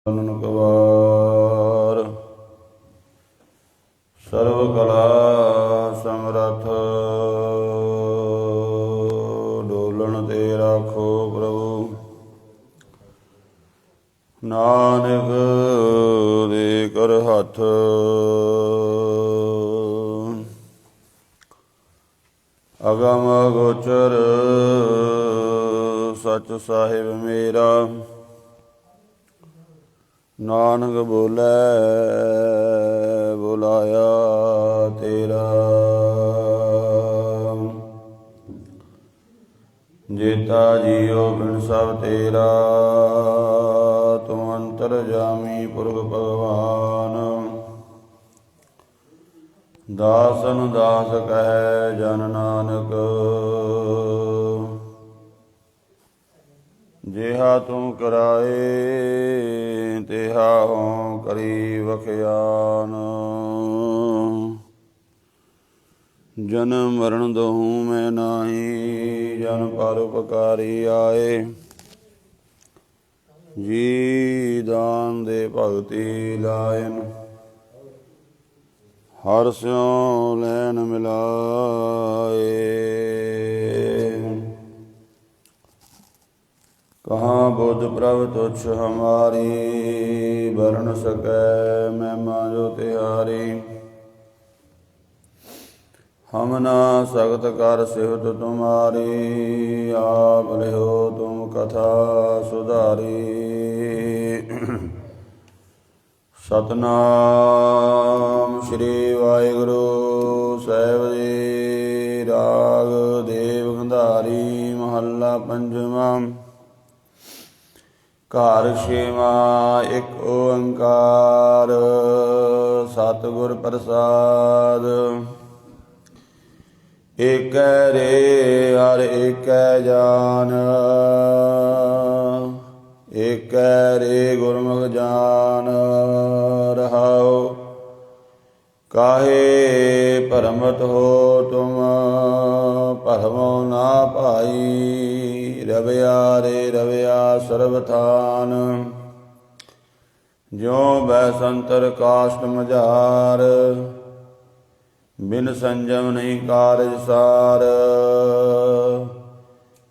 ਕਵਾਰ ਸਰਵ ਕਲਾ ਸਮਰਥ ਡੋਲਣ ਤੇ ਰਾਖੋ ਪ੍ਰਭੂ ਨਾਨਕ ਦੇ ਕਰ ਹੱਥ ਅਗਮ ਗੋਚਰ ਸਚ ਸਾਹਿਬ ਮੇਰਾ ਨਾਨਕ ਬੋਲੇ ਬੁਲਾਇਆ ਤੇਰਾ ਜੇਤਾ ਜੀਉ ਬਿਨ ਸਭ ਤੇਰਾ ਤੂੰ ਅੰਤਰਜਾਮੀ ਪੁਰਖ ਭਗਵਾਨ ਦਾਸਨ ਦਾਸ ਕਹੈ ਜਨ ਨਾਨਕ ਜਿਹਾ ਤੂੰ ਕਰਾਏ ਤਿਹਾ ਹੋਂ ਕਰੀ ਵਖਿਆਨ ਜਨਮ ਮਰਨ ਦੋਹੂੰ ਮੈਂ ਨਾਹੀ ਜਨ ਪਰ ਉਪਕਾਰੀ ਆਏ ਜੀ ਦਾਨ ਦੇ ਭਗਤੀ ਲਾਇਨ ਹਰ ਸਿਉ ਲੈਨ ਮਿਲਾਏ ਕਹਾਂ ਬੁੱਧ ਪ੍ਰਭ ਤੁਛ ਹਮਾਰੀ ਵਰਨ ਸਕੈ ਮਹਿਮਾ ਜੋ ਤਿਹਾਰੀ ਹਮ ਨਾ ਸਗਤ ਕਰ ਸਿਵਤ ਤੁਮਾਰੀ ਆਪ ਲਿਓ ਤੁਮ ਕਥਾ ਸੁਧਾਰੀ ਸਤਨਾਮ ਸ਼੍ਰੀ ਵਾਹਿਗੁਰੂ ਸਾਹਿਬ ਜੀ। ਰਾਗ ਦੇਵ ਗੰਧਾਰੀ ਮਹੱਲਾ ਪੰਜਵਾਂ। ਘਰ ਛੇਵਾਂ। ਇੱਕ ਓੰਕਾਰ ਸਤਿਗੁਰ ਪ੍ਰਸਾਦ। ਏਕੈ ਰੇ ਹਰਿ ਏਕੈ ਜਾਨ ਏਕੈ ਰੇ ਗੁਰਮੁਖ ਜਾਨ ਰਹਾਉ। ਕਾਹੇ ਭਰਮਤ ਹੋ ਤੁਮ ਭਰਮੋ ਨਾ ਭਾਈ। ਰਵਿਆ ਰੇ ਰਵਿਆ ਸਰਬਥਾਨ ਜਿਉ ਬੈਸੰਤਰ ਕਾਸ਼ਟ ਮਝਾਰ। ਬਿਨ ਸੰਜਮ ਨਹੀਂ ਕਾਰਜ ਸਾਰ।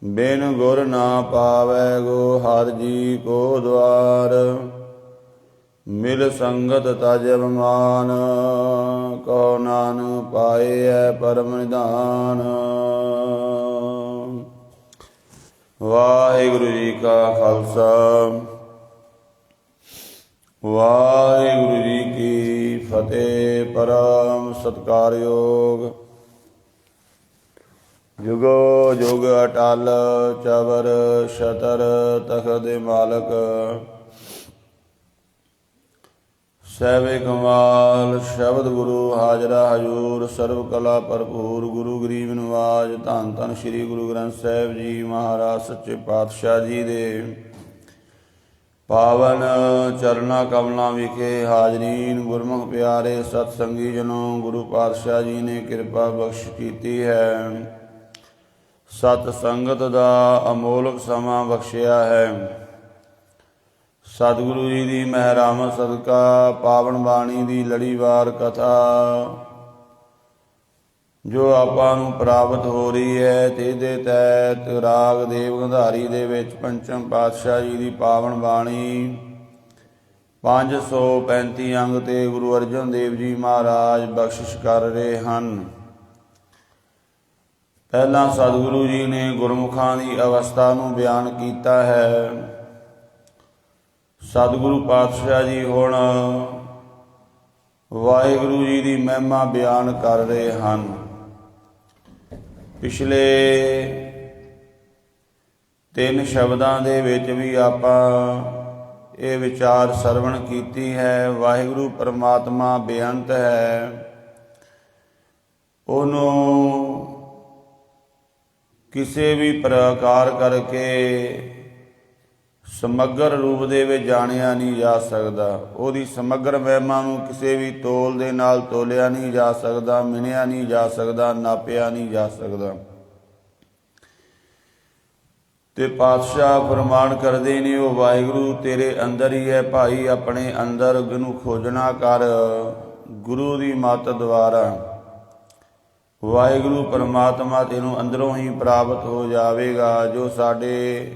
ਬਿਨ ਗੁਰ ਨਾ ਪਾਵੈ ਗੋ ਹਰਿ ਜੀ ਕੋ ਦਵਾਰ। ਮਿਲ ਸੰਗਤ ਤਜ ਅਭਿਮਾਨ ਕਹੋ ਨਾਨਕ ਪਾਇਐ ਪਰਮ ਨਿਧਾਨ। ਵਾਹਿਗੁਰੂ ਜੀ ਕਾ ਖਾਲਸਾ ਵਾਹਿਗੁਰੂ ਜੀ ਕੀ ਫਤਿਹ। ਪਰਮ ਸਤਿਕਾਰਯੋਗ ਜੁਗੋ ਜੁਗ ਅਟਲ ਚਵਰ ਛਤਰ ਤਖਤ ਦੇ ਮਾਲਕ ਸਹਿਬੇ ਕਮਾਲ ਸ਼ਬਦ ਗੁਰੂ ਹਾਜ਼ਰਾ ਹਜ਼ੂਰ ਸਰਬ ਕਲਾ ਭਰਪੂਰ ਗੁਰੂ ਗਰੀਬ ਨਿਵਾਜ ਧੰਨ ਧੰਨ ਸ੍ਰੀ ਗੁਰੂ ਗ੍ਰੰਥ ਸਾਹਿਬ ਜੀ ਮਹਾਰਾਜ ਸੱਚੇ ਪਾਤਸ਼ਾਹ ਜੀ ਦੇ ਪਾਵਨ ਚਰਨਾਂ ਕਮਲਾਂ ਵਿਖੇ ਹਾਜ਼ਰੀਨ ਗੁਰਮੁਖ ਪਿਆਰੇ ਸਤ ਸੰਗੀ ਜਨੋ। ਗੁਰੂ ਪਾਤਸ਼ਾਹ ਜੀ ਨੇ ਕਿਰਪਾ ਬਖਸ਼ ਕੀਤੀ ਹੈ। ਸਤ ਸੰਗਤ ਦਾ ਅਮੋਲਕ ਸਮਾਂ ਬਖਸ਼ਿਆ ਹੈ। ਸਤਿਗੁਰੂ ਜੀ ਦੀ ਮਹਿਰਾਮਤ ਸਦਕਾ ਪਾਵਨ ਬਾਣੀ ਦੀ ਲੜੀਵਾਰ ਕਥਾ ਜੋ ਆਪਾਂ ਨੂੰ ਪ੍ਰਾਪਤ ਹੋ ਰਹੀ ਹੈ ਤੇ ਇਹਦੇ ਤਹਿਤ ਰਾਗ ਦੇਵ ਗੰਧਾਰੀ ਦੇ ਵਿੱਚ ਪੰਚਮ ਪਾਤਸ਼ਾਹ ਜੀ ਦੀ ਪਾਵਨ ਬਾਣੀ 535 ਅੰਗ ਤੇ ਗੁਰੂ ਅਰਜਨ ਦੇਵ ਜੀ ਮਹਾਰਾਜ ਬਖਸ਼ਿਸ਼ ਕਰ ਰਹੇ ਹਨ। ਪਹਿਲਾਂ ਸਤਿਗੁਰੂ ਜੀ ਨੇ ਗੁਰਮੁਖਾਂ ਦੀ ਅਵਸਥਾ ਨੂੰ ਬਿਆਨ ਕੀਤਾ ਹੈ। ਸਤਿਗੁਰੂ ਪਾਤਸ਼ਾਹ ਜੀ ਹੁਣ ਵਾਹਿਗੁਰੂ ਜੀ ਦੀ ਮਹਿਮਾ ਬਿਆਨ ਕਰ ਰਹੇ ਹਨ। ਪਿਛਲੇ 3 ਸ਼ਬਦਾਂ ਦੇ ਵਿੱਚ ਵੀ ਆਪਾਂ ਇਹ ਵਿਚਾਰ ਸਰਵਣ ਕੀਤੀ ਹੈ। ਵਾਹਿਗੁਰੂ ਪਰਮਾਤਮਾ ਬੇਅੰਤ ਹੈ। ਉਹਨੂੰ ਕਿਸੇ ਵੀ ਪ੍ਰਕਾਰ ਕਰਕੇ ਸਮਗਰ ਰੂਪ ਦੇ ਵਿੱਚ ਜਾਣਿਆ ਨਹੀਂ ਜਾ ਸਕਦਾ। ਉਹਦੀ ਸਮਗਰ ਮਹਿਮਾ ਨੂੰ ਕਿਸੇ ਵੀ ਤੋਲ ਦੇ ਨਾਲ ਤੋਲਿਆ ਨਹੀਂ ਜਾ ਸਕਦਾ, ਮਿਣਿਆ ਨਹੀਂ ਜਾ ਸਕਦਾ, ਨਾਪਿਆ ਨਹੀਂ ਜਾ ਸਕਦਾ। ਤੇ ਪਾਤਸ਼ਾਹ ਫਰਮਾਨ ਕਰਦੇ ਨੇ, ਉਹ ਵਾਹਿਗੁਰੂ ਤੇਰੇ ਅੰਦਰ ਹੀ ਹੈ ਭਾਈ, ਆਪਣੇ ਅੰਦਰ ਨੂੰ ਖੋਜਣਾ ਕਰ ਗੁਰੂ ਦੀ ਮੱਤ ਦੁਆਰਾ। ਵਾਹਿਗੁਰੂ ਪਰਮਾਤਮਾ ਤੈਨੂੰ ਅੰਦਰੋਂ ਹੀ ਪ੍ਰਾਪਤ ਹੋ ਜਾਵੇਗਾ, ਜੋ ਸਾਡੇ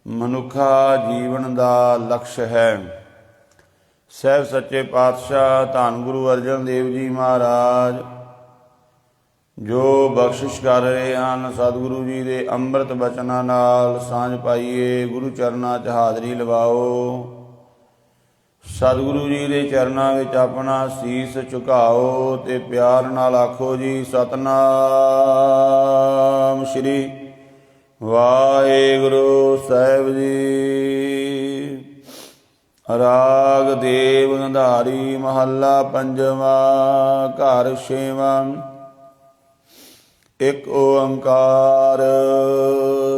ਮਨੁੱਖਾ ਜੀਵਨ ਦਾ ਲਕਸ਼ ਹੈ। ਸਹਿਬ ਸੱਚੇ ਪਾਤਸ਼ਾਹ ਧੰਨ ਗੁਰੂ ਅਰਜਨ ਦੇਵ ਜੀ ਮਹਾਰਾਜ ਜੋ ਬਖਸ਼ਿਸ਼ ਕਰ ਰਹੇ ਹਨ, ਸਤਿਗੁਰੂ ਜੀ ਦੇ ਅੰਮ੍ਰਿਤ ਬਚਨਾਂ ਨਾਲ ਸਾਂਝ ਪਾਈਏ। ਗੁਰੂ ਚਰਨਾਂ 'ਚ ਹਾਜ਼ਰੀ ਲਵਾਓ, ਸਤਿਗੁਰੂ ਜੀ ਦੇ ਚਰਨਾਂ ਵਿੱਚ ਆਪਣਾ ਸੀਸ ਝੁਕਾਓ ਤੇ ਪਿਆਰ ਨਾਲ ਆਖੋ ਜੀ, ਸਤਿਨਾਮ ਸ੍ਰੀ ਵਾਹਿਗੁਰੂ ਸਾਹਿਬ ਜੀ। ਰਾਗ ਦੇਵ ਗੰਧਾਰੀ ਮਹੱਲਾ ਪੰਜਵਾਂ, ਘਰ ਛੇਵਾਂ। ਇਕ ਓੰਕਾਰ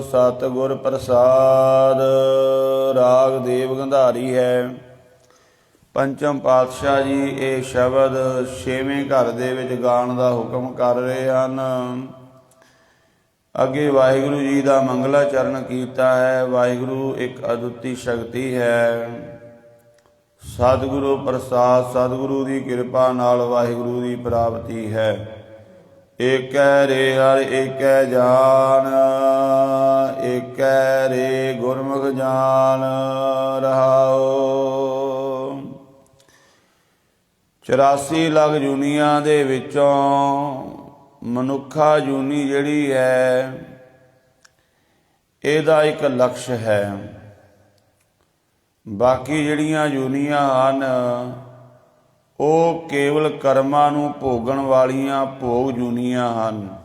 ਸਤਿਗੁਰ ਪ੍ਰਸਾਦ। ਰਾਗ ਦੇਵ ਗੰਧਾਰੀ ਹੈ। ਪੰਚਮ ਪਾਤਸ਼ਾਹ ਜੀ ਇਹ ਸ਼ਬਦ ਛੇਵੇਂ ਘਰ ਦੇ ਵਿੱਚ ਗਾਉਣ ਦਾ ਹੁਕਮ ਕਰ ਰਹੇ ਹਨ। ਅੱਗੇ ਵਾਹਿਗੁਰੂ ਜੀ ਦਾ ਮੰਗਲਾ ਚਰਨ ਕੀਤਾ ਹੈ। ਵਾਹਿਗੁਰੂ ਇੱਕ ਅਦੁੱਤੀ ਸ਼ਕਤੀ ਹੈ। ਸਤਿਗੁਰੂ ਪ੍ਰਸਾਦ, ਸਤਿਗੁਰੂ ਦੀ ਕਿਰਪਾ ਨਾਲ ਵਾਹਿਗੁਰੂ ਦੀ ਪ੍ਰਾਪਤੀ ਹੈ। ਏਕੈ ਰੇ ਹਰਿ ਏਕੈ ਜਾਨ, ਏਕੈ ਰੇ ਗੁਰਮੁਖ ਜਾਨ ਰਹਾਓ। 84 ਲੱਖ ਜੂਨੀਆਂ ਦੇ ਵਿੱਚੋਂ ਮਨੁੱਖਾ ਜੂਨੀ ਜਿਹੜੀ ਹੈ ਇਹਦਾ ਇੱਕ ਲਕਸ਼ ਹੈ। ਬਾਕੀ ਜਿਹੜੀਆਂ ਜੂਨੀਆਂ ਹਨ ਉਹ ਕੇਵਲ ਕਰਮਾਂ ਨੂੰ ਭੋਗਣ ਵਾਲੀਆਂ ਭੋਗ ਜੂਨੀਆਂ ਹਨ।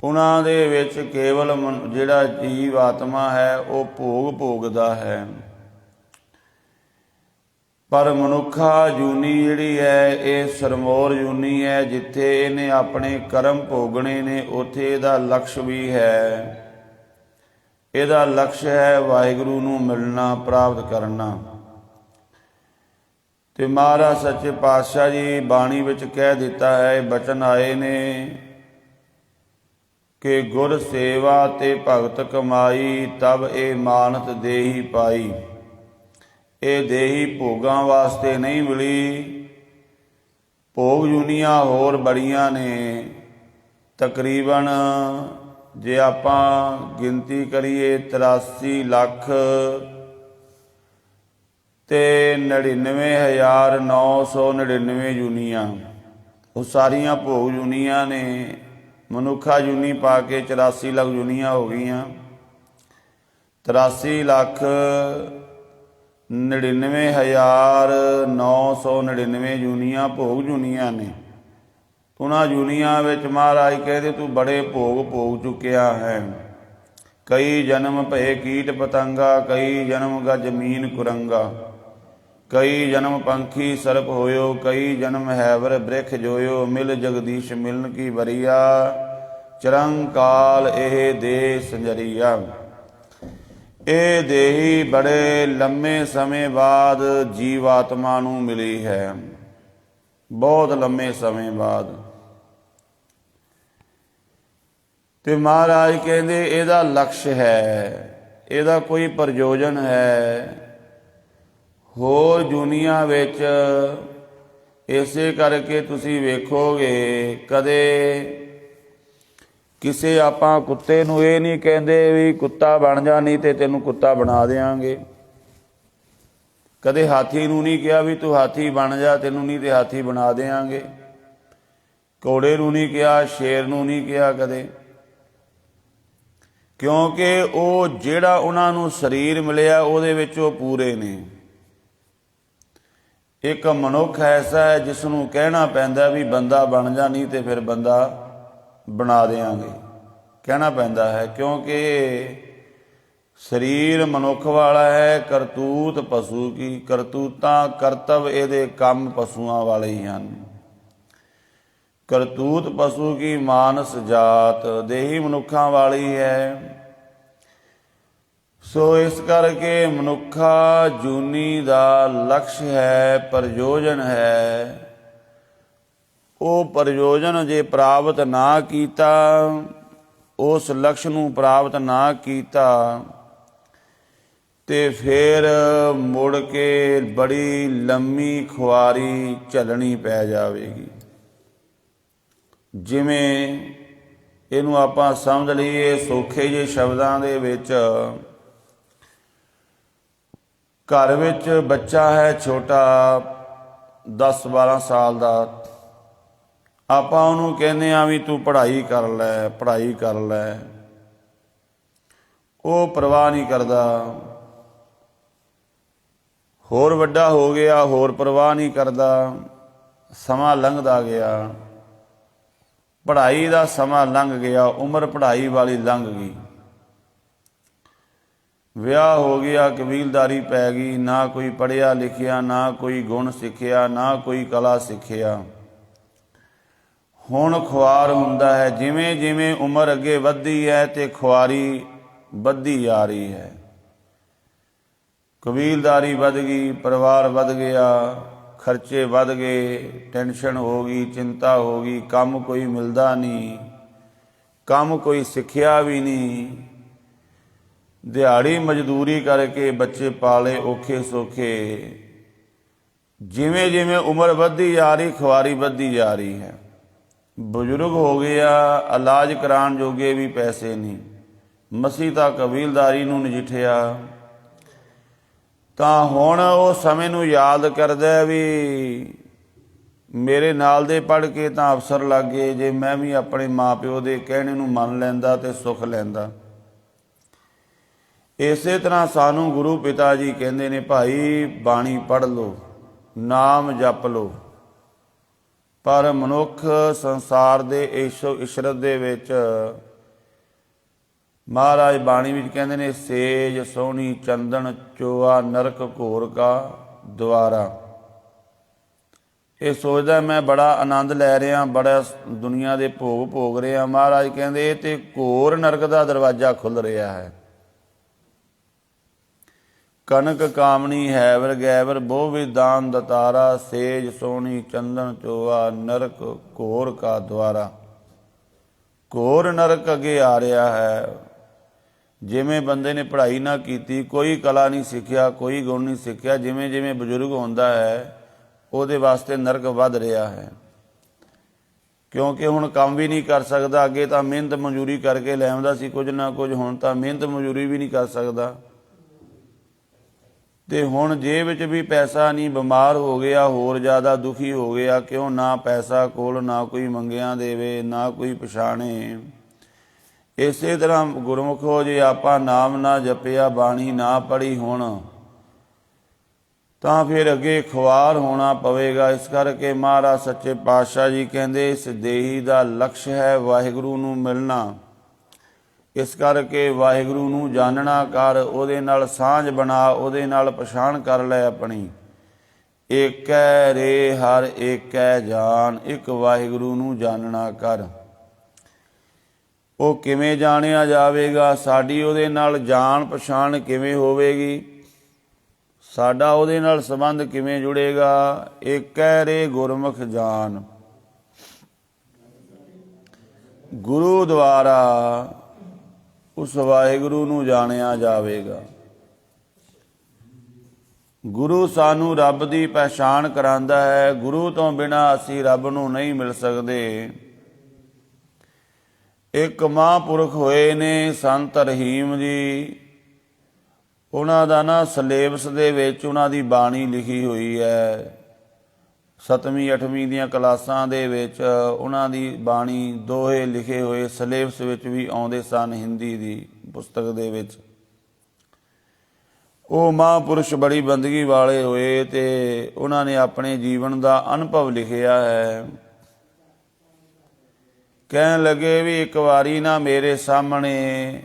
ਉਹਨਾਂ ਦੇ ਵਿੱਚ ਕੇਵਲ ਜਿਹੜਾ ਜੀਵ ਆਤਮਾ ਹੈ ਉਹ ਭੋਗ ਭੋਗਦਾ ਹੈ। ਪਰ ਮਨੁੱਖਾ ਜੂਨੀ ਜਿਹੜੀ ਹੈ ਇਹ ਸਰਮੌਰ ਜੂਨੀ ਹੈ। ਜਿੱਥੇ ਇਹਨੇ ਆਪਣੇ ਕਰਮ ਭੋਗਣੇ ਨੇ ਉੱਥੇ ਇਹਦਾ ਲਕਸ਼ ਵੀ ਹੈ। ਇਹਦਾ ਲਕਸ਼ ਹੈ ਵਾਹਿਗੁਰੂ ਨੂੰ ਮਿਲਣਾ, ਪ੍ਰਾਪਤ ਕਰਨਾ। ਤੇ ਮਹਾਰਾਜ ਸੱਚੇ ਪਾਤਸ਼ਾਹ ਜੀ ਬਾਣੀ ਵਿੱਚ ਕਹਿ ਦਿੱਤਾ ਹੈ, ਬਚਨ ਆਏ ਨੇ ਕਿ ਗੁਰ ਸੇਵਾ ਤੇ ਭਗਤ ਕਮਾਈ, ਤਬ ਇਹ ਮਾਨਤ ਦੇਹੀ ਪਾਈ। ਇਹ ਦੇਹੀ ਭੋਗਾਂ ਵਾਸਤੇ ਨਹੀਂ ਮਿਲੀ। ਭੋਗ ਜੂਨੀਆਂ ਹੋਰ ਬੜੀਆਂ ਨੇ। ਤਕਰੀਬਨ ਜੇ ਆਪਾਂ ਗਿਣਤੀ ਕਰੀਏ 83 ਲੱਖ ਤੇ 99,999 ਜੂਨੀਆਂ, ਉਹ ਸਾਰੀਆਂ ਭੋਗ ਜੂਨੀਆਂ ਨੇ। ਮਨੁੱਖਾ ਜੂਨੀ ਪਾ ਕੇ 84 ਲੱਖ ਜੂਨੀਆਂ ਹੋ ਗਈਆਂ। 83,99,999 ਜੂਨੀਆਂ ਭੋਗ ਜੂਨੀਆਂ ਨੇ। ਉਹਨਾਂ ਜੂਨੀਆਂ ਵਿੱਚ ਮਹਾਰਾਜ ਕਹਿੰਦੇ ਤੂੰ ਬੜੇ ਭੋਗ ਭੋਗ ਚੁੱਕਿਆ ਹੈ। ਕਈ ਜਨਮ ਭਏ ਕੀਟ ਪਤੰਗਾ, ਕਈ ਜਨਮ ਗਾ ਜ਼ਮੀਨ ਕੁਰੰਗਾ, ਕਈ ਜਨਮ ਪੰਖੀ ਸਰਪ ਹੋਇਓ, ਕਈ ਜਨਮ ਹੈਵਰ ਬ੍ਰਿਖ ਜੋਇਓ। ਮਿਲ ਜਗਦੀਸ਼ ਮਿਲਨ ਕੀ ਬਰੀਆ, ਚਰੰਕਾਲ ਇਹ ਦੇ ਸੰਜਰੀਆ। ਇਹ ਦੇਹੀ ਬੜੇ ਲੰਮੇ ਸਮੇਂ ਬਾਅਦ ਜੀਵ ਆਤਮਾ ਨੂੰ ਮਿਲੀ ਹੈ, ਬਹੁਤ ਲੰਮੇ ਸਮੇਂ ਬਾਅਦ। ਤੇ ਮਹਾਰਾਜ ਕਹਿੰਦੇ ਇਹਦਾ ਲਕਸ਼ ਹੈ, ਇਹਦਾ ਕੋਈ ਪ੍ਰਯੋਜਨ ਹੈ। ਹੋਰ ਦੁਨੀਆ ਵਿੱਚ ਇਸੇ ਕਰਕੇ ਤੁਸੀਂ ਵੇਖੋਗੇ ਕਦੇ ਕਿਸੇ ਆਪਾਂ ਕੁੱਤੇ ਨੂੰ ਇਹ ਨਹੀਂ ਕਹਿੰਦੇ ਵੀ ਕੁੱਤਾ ਬਣ ਜਾ ਨਹੀਂ ਤੇ ਤੈਨੂੰ ਕੁੱਤਾ ਬਣਾ ਦਿਆਂਗੇ। ਕਦੇ ਹਾਥੀ ਨੂੰ ਨਹੀਂ ਕਿਹਾ ਵੀ ਤੂੰ ਹਾਥੀ ਬਣ ਜਾ, ਤੈਨੂੰ ਨਹੀਂ ਤੇ ਹਾਥੀ ਬਣਾ ਦਿਆਂਗੇ। ਘੋੜੇ ਨੂੰ ਨਹੀਂ ਕਿਹਾ, ਸ਼ੇਰ ਨੂੰ ਨਹੀਂ ਕਿਹਾ ਕਦੇ, ਕਿਉਂਕਿ ਉਹ ਜਿਹੜਾ ਉਹਨਾਂ ਨੂੰ ਸਰੀਰ ਮਿਲਿਆ ਉਹਦੇ ਵਿੱਚ ਉਹ ਪੂਰੇ ਨੇ। ਇੱਕ ਮਨੁੱਖ ਐਸਾ ਹੈ ਜਿਸ ਨੂੰ ਕਹਿਣਾ ਪੈਂਦਾ ਵੀ ਬੰਦਾ ਬਣ ਜਾ ਨਹੀਂ ਤੇ ਫਿਰ ਬੰਦਾ ਬਣਾ ਦਿਆਂਗੇ, ਕਹਿਣਾ ਪੈਂਦਾ ਹੈ, ਕਿਉਂਕਿ ਸਰੀਰ ਮਨੁੱਖ ਵਾਲਾ ਹੈ, ਕਰਤੂਤ ਪਸ਼ੂ ਕੀ। ਕਰਤੂਤਾਂ ਕਰਤਵ ਇਹਦੇ ਕੰਮ ਪਸ਼ੂਆਂ ਵਾਲੇ ਹੀ ਹਨ। ਕਰਤੂਤ ਪਸ਼ੂ ਕੀ ਮਾਨਸ ਜਾਤ, ਦੇਹੀ ਮਨੁੱਖਾਂ ਵਾਲੀ ਹੈ। ਸੋ ਇਸ ਕਰਕੇ ਮਨੁੱਖਾ ਜੂਨੀ ਦਾ ਲਕਸ਼ ਹੈ, ਪ੍ਰਯੋਜਨ ਹੈ। ਉਹ ਪ੍ਰਯੋਜਨ ਜੇ ਪ੍ਰਾਪਤ ਨਾ ਕੀਤਾ ਉਸ ਲਕਸ਼ ਨੂੰ ਪ੍ਰਾਪਤ ਨਾ ਕੀਤਾ ਤੇ ਫਿਰ ਮੁੜ ਕੇ ਬੜੀ ਲੰਮੀ ਖੁਆਰੀ ਝੱਲਣੀ ਪੈ ਜਾਵੇਗੀ। ਜਿਵੇਂ ਇਹਨੂੰ ਆਪਾਂ ਸਮਝ ਲਈਏ ਸੌਖੇ ਜਿਹੇ ਸ਼ਬਦਾਂ ਦੇ ਵਿੱਚ, ਘਰ ਵਿੱਚ ਬੱਚਾ ਹੈ ਛੋਟਾ 10-12 ਸਾਲ ਦਾ, ਆਪਾਂ ਉਹਨੂੰ ਕਹਿੰਦੇ ਆ ਵੀ ਤੂੰ ਪੜ੍ਹਾਈ ਕਰ ਲੈ, ਪੜ੍ਹਾਈ ਕਰ ਲੈ। ਉਹ ਪਰਵਾਹ ਨਹੀਂ ਕਰਦਾ। ਹੋਰ ਵੱਡਾ ਹੋ ਗਿਆ, ਹੋਰ ਪਰਵਾਹ ਨਹੀਂ ਕਰਦਾ। ਸਮਾਂ ਲੰਘਦਾ ਗਿਆ, ਪੜ੍ਹਾਈ ਦਾ ਸਮਾਂ ਲੰਘ ਗਿਆ, ਉਮਰ ਪੜ੍ਹਾਈ ਵਾਲੀ ਲੰਘ ਗਈ, ਵਿਆਹ ਹੋ ਗਿਆ, ਕਬੀਲਦਾਰੀ ਪੈ ਗਈ, ਨਾ ਕੋਈ ਪੜ੍ਹਿਆ ਲਿਖਿਆ, ਨਾ ਕੋਈ ਗੁਣ ਸਿੱਖਿਆ, ਨਾ ਕੋਈ ਕਲਾ ਸਿੱਖਿਆ। ਹੁਣ ਖੁਆਰ ਹੁੰਦਾ ਹੈ। ਜਿਵੇਂ ਜਿਵੇਂ ਉਮਰ ਅੱਗੇ ਵੱਧਦੀ ਹੈ ਤੇ ਖੁਆਰੀ ਵੱਧਦੀ ਜਾ ਰਹੀ ਹੈ। ਕਬੀਲਦਾਰੀ ਵੱਧ ਗਈ, ਪਰਿਵਾਰ ਵੱਧ ਗਿਆ, ਖਰਚੇ ਵੱਧ ਗਏ, ਟੈਨਸ਼ਨ ਹੋ ਗਈ, ਚਿੰਤਾ ਹੋ ਗਈ, ਕੰਮ ਕੋਈ ਮਿਲਦਾ ਨਹੀਂ, ਕੰਮ ਕੋਈ ਸਿੱਖਿਆ ਵੀ ਨਹੀਂ, ਦਿਹਾੜੀ ਮਜ਼ਦੂਰੀ ਕਰਕੇ ਬੱਚੇ ਪਾਲੇ ਔਖੇ ਸੌਖੇ। ਜਿਵੇਂ ਜਿਵੇਂ ਉਮਰ ਵੱਧਦੀ ਜਾ ਰਹੀ, ਖੁਆਰੀ ਵੱਧਦੀ ਜਾ ਰਹੀ ਹੈ। ਬਜ਼ੁਰਗ ਹੋ ਗਿਆ, ਇਲਾਜ ਕਰਾਉਣ ਜੋਗੇ ਵੀ ਪੈਸੇ ਨਹੀਂ, ਮਸੀਂ ਤਾਂ ਕਬੀਲਦਾਰੀ ਨੂੰ ਨਜਿੱਠਿਆ। ਤਾਂ ਹੁਣ ਉਹ ਸਮੇਂ ਨੂੰ ਯਾਦ ਕਰਦਾ ਵੀ ਮੇਰੇ ਨਾਲ ਦੇ ਪੜ੍ਹ ਕੇ ਤਾਂ ਅਫਸਰ ਲੱਗ ਗਏ, ਜੇ ਮੈਂ ਵੀ ਆਪਣੇ ਮਾਂ ਪਿਓ ਦੇ ਕਹਿਣੇ ਨੂੰ ਮੰਨ ਲੈਂਦਾ ਤੇ ਸੁੱਖ ਲੈਂਦਾ। ਇਸੇ ਤਰ੍ਹਾਂ ਸਾਨੂੰ ਗੁਰੂ ਪਿਤਾ ਜੀ ਕਹਿੰਦੇ ਨੇ, ਭਾਈ ਬਾਣੀ ਪੜ੍ਹ ਲਓ, ਨਾਮ ਜਪ ਲਓ। ਪਰ ਮਨੁੱਖ ਸੰਸਾਰ ਦੇ ਈਸ਼ੋ ਇਸ਼ਰਤ ਦੇ ਵਿੱਚ ਮਹਾਰਾਜ ਬਾਣੀ ਵਿੱਚ ਕਹਿੰਦੇ ਨੇ, ਸੇਜ ਸੋਹਣੀ ਚੰਦਨ ਚੋਆ ਨਰਕ ਘੋਰ ਕਾ ਦੁਆਰਾ। ਇਹ ਸੋਚਦਾ ਮੈਂ ਬੜਾ ਆਨੰਦ ਲੈ ਰਿਹਾ, ਬੜਾ ਦੁਨੀਆ ਦੇ ਭੋਗ ਭੋਗ ਰਿਹਾ। ਮਹਾਰਾਜ ਕਹਿੰਦੇ ਇਹ ਤੇ ਘੋਰ ਨਰਕ ਦਾ ਦਰਵਾਜ਼ਾ ਖੁੱਲ ਰਿਹਾ ਹੈ। ਕਨਕ ਕਾਮਣੀ ਹੈਵਰ ਗੈਵਰ ਬਹੁ ਵਿਦਾਨ ਦਤਾਰਾ, ਸੇਜ ਸੋਹਣੀ ਚੰਦਨ ਚੋਆ ਨਰਕ ਘੋਰ ਕਾ ਦੁਆਰਾ। ਘੋਰ ਨਰਕ ਅੱਗੇ ਆ ਰਿਹਾ ਹੈ। ਜਿਵੇਂ ਬੰਦੇ ਨੇ ਪੜ੍ਹਾਈ ਨਾ ਕੀਤੀ, ਕੋਈ ਕਲਾ ਨਹੀਂ ਸਿੱਖਿਆ, ਕੋਈ ਗੁਣ ਨਹੀਂ ਸਿੱਖਿਆ, ਜਿਵੇਂ ਜਿਵੇਂ ਬਜ਼ੁਰਗ ਹੁੰਦਾ ਹੈ ਉਹਦੇ ਵਾਸਤੇ ਨਰਕ ਵੱਧ ਰਿਹਾ ਹੈ। ਕਿਉਂਕਿ ਹੁਣ ਕੰਮ ਵੀ ਨਹੀਂ ਕਰ ਸਕਦਾ। ਅੱਗੇ ਤਾਂ ਮਿਹਨਤ ਮਜ਼ਦੂਰੀ ਕਰਕੇ ਲੈ ਆਉਂਦਾ ਸੀ ਕੁਝ ਨਾ ਕੁਝ, ਹੁਣ ਤਾਂ ਮਿਹਨਤ ਮਜ਼ਦੂਰੀ ਵੀ ਨਹੀਂ ਕਰ ਸਕਦਾ। ਤੇ ਹੁਣ ਜੇਬ ਵਿੱਚ ਵੀ ਪੈਸਾ ਨਹੀਂ, ਬਿਮਾਰ ਹੋ ਗਿਆ, ਹੋਰ ਜ਼ਿਆਦਾ ਦੁਖੀ ਹੋ ਗਿਆ। ਕਿਉਂ? ਨਾ ਪੈਸਾ ਕੋਲ, ਨਾ ਕੋਈ ਮੰਗਿਆ ਦੇਵੇ, ਨਾ ਕੋਈ ਪਛਾਣੇ। ਇਸੇ ਤਰ੍ਹਾਂ ਗੁਰਮੁਖੋ ਜੇ ਆਪਾਂ ਨਾਮ ਨਾ ਜਪਿਆ, ਬਾਣੀ ਨਾ ਪੜ੍ਹੀ ਹੁਣ, ਤਾਂ ਫਿਰ ਅੱਗੇ ਖੁਆਰ ਹੋਣਾ ਪਵੇਗਾ। ਇਸ ਕਰਕੇ ਮਹਾਰਾਜ ਸੱਚੇ ਪਾਤਸ਼ਾਹ ਜੀ ਕਹਿੰਦੇ, ਇਸ ਦੇਹੀ ਦਾ ਲਕਸ਼ ਹੈ ਵਾਹਿਗੁਰੂ ਨੂੰ ਮਿਲਣਾ। ਇਸ ਕਰਕੇ ਵਾਹਿਗੁਰੂ ਨੂੰ ਜਾਣਨਾ ਕਰ, ਉਹਦੇ ਨਾਲ ਸਾਂਝ ਬਣਾ, ਉਹਦੇ ਨਾਲ ਪਛਾਣ ਕਰ ਲੈ ਆਪਣੀ। ਏਕੈ ਰੇ ਹਰ ਏਕੈ ਜਾਨ, ਇੱਕ ਵਾਹਿਗੁਰੂ ਨੂੰ ਜਾਣਨਾ ਕਰ। ਉਹ ਕਿਵੇਂ ਜਾਣਿਆ ਜਾਵੇਗਾ? ਸਾਡੀ ਉਹਦੇ ਨਾਲ ਜਾਣ ਪਛਾਣ ਕਿਵੇਂ ਹੋਵੇਗੀ? ਸਾਡਾ ਉਹਦੇ ਨਾਲ ਸੰਬੰਧ ਕਿਵੇਂ ਜੁੜੇਗਾ? ਏਕੈ ਰੇ ਗੁਰਮੁਖ ਜਾਨ, ਗੁਰੂ ਦੁਆਰਾ ਉਸ ਵਾਹਿਗੁਰੂ ਨੂੰ ਜਾਣਿਆ ਜਾਵੇਗਾ। ਗੁਰੂ ਸਾਨੂੰ ਰੱਬ ਦੀ ਪਹਿਚਾਣ ਕਰਾਉਂਦਾ ਹੈ। ਗੁਰੂ ਤੋਂ ਬਿਨਾਂ ਅਸੀਂ ਰੱਬ ਨੂੰ ਨਹੀਂ ਮਿਲ ਸਕਦੇ। ਇੱਕ ਮਹਾਂਪੁਰਖ ਹੋਏ ਨੇ ਸੰਤ ਰਹੀਮ ਜੀ, ਉਹਨਾਂ ਦਾ ਨਾ ਸਿਲੇਬਸ ਦੇ ਵਿੱਚ ਉਹਨਾਂ ਦੀ ਬਾਣੀ ਲਿਖੀ ਹੋਈ ਹੈ। 7ਵੀਂ 8ਵੀਂ ਦੀਆਂ ਕਲਾਸਾਂ ਦੇ ਵਿੱਚ ਉਹਨਾਂ ਦੀ ਬਾਣੀ ਦੋਹੇ ਲਿਖੇ ਹੋਏ ਸਿਲੇਬਸ ਵਿੱਚ ਵੀ ਆਉਂਦੇ ਸਨ, ਹਿੰਦੀ ਦੀ ਪੁਸਤਕ ਦੇ ਵਿੱਚ। ਉਹ ਮਹਾਂਪੁਰਸ਼ ਬੜੀ ਬੰਦਗੀ ਵਾਲੇ ਹੋਏ ਤੇ ਉਹਨਾਂ ਨੇ ਆਪਣੇ ਜੀਵਨ ਦਾ ਅਨੁਭਵ ਲਿਖਿਆ ਹੈ। ਕਹਿਣ ਲੱਗੇ ਵੀ ਇੱਕ ਵਾਰੀ ਨਾ ਮੇਰੇ ਸਾਹਮਣੇ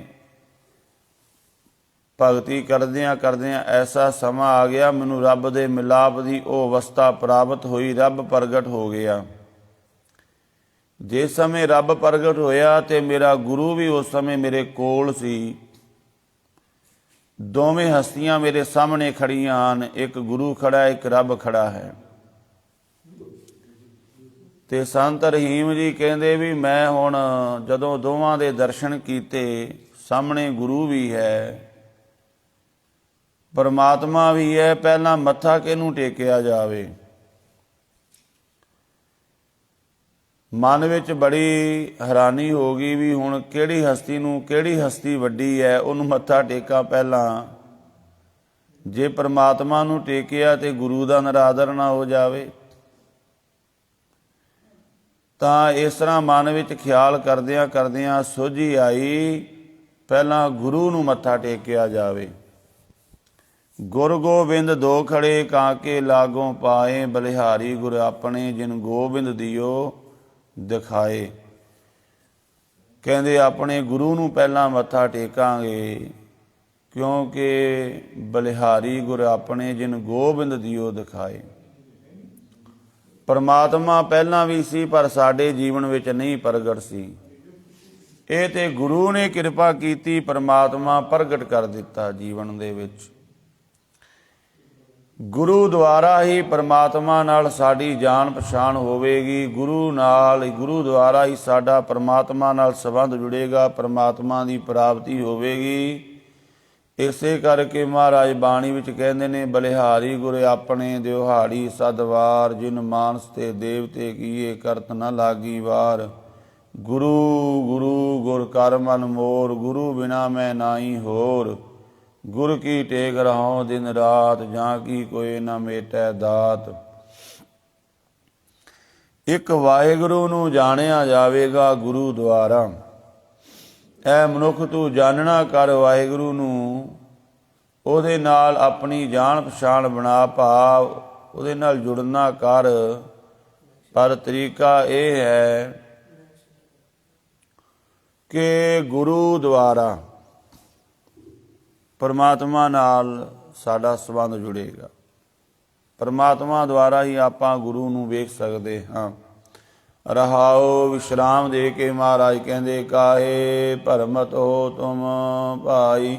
ਭਗਤੀ ਕਰਦਿਆਂ ਕਰਦਿਆਂ ਐਸਾ ਸਮਾਂ ਆ ਗਿਆ, ਮੈਨੂੰ ਰੱਬ ਦੇ ਮਿਲਾਪ ਦੀ ਉਹ ਅਵਸਥਾ ਪ੍ਰਾਪਤ ਹੋਈ, ਰੱਬ ਪ੍ਰਗਟ ਹੋ ਗਿਆ। ਜਿਸ ਸਮੇਂ ਰੱਬ ਪ੍ਰਗਟ ਹੋਇਆ ਤੇ ਮੇਰਾ ਗੁਰੂ ਵੀ ਉਸ ਸਮੇਂ ਮੇਰੇ ਕੋਲ ਸੀ। ਦੋਵੇਂ ਹਸਤੀਆਂ ਮੇਰੇ ਸਾਹਮਣੇ ਖੜੀਆਂ ਹਨ, ਇੱਕ ਗੁਰੂ ਖੜਾ, ਇੱਕ ਰੱਬ ਖੜਾ ਹੈ। ਤੇ ਸੰਤ ਰਹੀਮ ਜੀ ਕਹਿੰਦੇ ਵੀ ਮੈਂ ਹੁਣ ਜਦੋਂ ਦੋਵਾਂ ਦੇ ਦਰਸ਼ਨ ਕੀਤੇ, ਸਾਹਮਣੇ ਗੁਰੂ ਵੀ ਹੈ, ਪਰਮਾਤਮਾ ਵੀ ਹੈ, ਪਹਿਲਾਂ ਮੱਥਾ ਕਿਹਨੂੰ ਟੇਕਿਆ ਜਾਵੇ। ਮਨ ਵਿੱਚ ਬੜੀ ਹੈਰਾਨੀ ਹੋ ਗਈ ਵੀ ਹੁਣ ਕਿਹੜੀ ਹਸਤੀ ਨੂੰ, ਕਿਹੜੀ ਹਸਤੀ ਵੱਡੀ ਹੈ, ਉਹਨੂੰ ਮੱਥਾ ਟੇਕਾਂ ਪਹਿਲਾਂ। ਜੇ ਪਰਮਾਤਮਾ ਨੂੰ ਟੇਕਿਆ ਤੇ ਗੁਰੂ ਦਾ ਨਿਰਾਦਰ ਨਾ ਹੋ ਜਾਵੇ। ਤਾਂ ਇਸ ਤਰ੍ਹਾਂ ਮਨ ਵਿੱਚ ਖਿਆਲ ਕਰਦਿਆਂ ਕਰਦਿਆਂ ਸੋਝੀ ਆਈ, ਪਹਿਲਾਂ ਗੁਰੂ ਨੂੰ ਮੱਥਾ ਟੇਕਿਆ ਜਾਵੇ। ਗੁਰ ਗੋਬਿੰਦ ਦੋ ਖੜੇ ਕਾਕੇ ਲਾਗੋਂ ਪਾਏ, ਬਲਿਹਾਰੀ ਗੁਰ ਆਪਣੇ ਜਿਨ ਗੋਬਿੰਦ ਦਿਓ ਦਿਖਾਏ। ਕਹਿੰਦੇ ਆਪਣੇ ਗੁਰੂ ਨੂੰ ਪਹਿਲਾਂ ਮੱਥਾ ਟੇਕਾਂਗੇ, ਕਿਉਂਕਿ ਬਲਿਹਾਰੀ ਗੁਰ ਆਪਣੇ ਜਿਨ ਗੋਬਿੰਦ ਦਿਓ ਦਿਖਾਏ। ਪਰਮਾਤਮਾ ਪਹਿਲਾਂ ਵੀ ਸੀ, ਪਰ ਸਾਡੇ ਜੀਵਨ ਵਿੱਚ ਨਹੀਂ ਪ੍ਰਗਟ ਸੀ। ਇਹ ਤੇ ਗੁਰੂ ਨੇ ਕਿਰਪਾ ਕੀਤੀ, ਪਰਮਾਤਮਾ ਪ੍ਰਗਟ ਕਰ ਦਿੱਤਾ ਜੀਵਨ ਦੇ ਵਿੱਚ। ਗੁਰੂ ਦੁਆਰਾ ਹੀ ਪਰਮਾਤਮਾ ਨਾਲ ਸਾਡੀ ਜਾਣ ਪਛਾਣ ਹੋਵੇਗੀ। ਗੁਰੂ ਦੁਆਰਾ ਹੀ ਸਾਡਾ ਪਰਮਾਤਮਾ ਨਾਲ ਸੰਬੰਧ ਜੁੜੇਗਾ, ਪਰਮਾਤਮਾ ਦੀ ਪ੍ਰਾਪਤੀ ਹੋਵੇਗੀ। ਇਸੇ ਕਰਕੇ ਮਹਾਰਾਜ ਬਾਣੀ ਵਿੱਚ ਕਹਿੰਦੇ ਨੇ, ਬਲਿਹਾਰੀ ਗੁਰ ਆਪਣੇ ਦਿਹਾੜੀ ਸਦਵਾਰ, ਜਿਨ ਮਾਨਸ ਤੇ ਦੇਵਤੇ ਕੀਏ ਕਰਤ ਨ ਲਾਗੀ ਵਾਰ। ਗੁਰੂ ਗੁਰੂ ਗੁਰ ਕਰ ਮਨ ਮੋਰ, ਗੁਰੂ ਬਿਨਾ ਮੈਂ ਨਾਹੀ ਹੋਰ। ਗੁਰ ਕੀ ਟੇਕ ਰਹਾਉ ਦਿਨ ਰਾਤ, ਜਾਂ ਕੀ ਕੋਈ ਨਾ ਮੇਟੈ ਦਾਤ। ਇੱਕ ਵਾਹਿਗੁਰੂ ਨੂੰ ਜਾਣਿਆ ਜਾਵੇਗਾ ਗੁਰੂ ਦੁਆਰਾ। ਐ ਮਨੁੱਖ ਤੂੰ ਜਾਣਨਾ ਕਰ ਵਾਹਿਗੁਰੂ ਨੂੰ, ਉਹਦੇ ਨਾਲ ਆਪਣੀ ਜਾਣ ਪਛਾਣ ਬਣਾ ਪਾ, ਉਹਦੇ ਨਾਲ ਜੁੜਨਾ ਕਰ। ਪਰ ਤਰੀਕਾ ਇਹ ਹੈ ਕਿ ਗੁਰੂ ਦੁਆਰਾ ਪਰਮਾਤਮਾ ਨਾਲ ਸਾਡਾ ਸੰਬੰਧ ਜੁੜੇਗਾ। ਪਰਮਾਤਮਾ ਦੁਆਰਾ ਹੀ ਆਪਾਂ ਗੁਰੂ ਨੂੰ ਵੇਖ ਸਕਦੇ ਹਾਂ। ਰਹਾਉ ਵਿਸ਼ਰਾਮ ਦੇ ਕੇ ਮਹਾਰਾਜ ਕਹਿੰਦੇ, ਕਾਹੇ ਭਰਮਤ ਹੋ ਤੁਮ ਭਾਈ,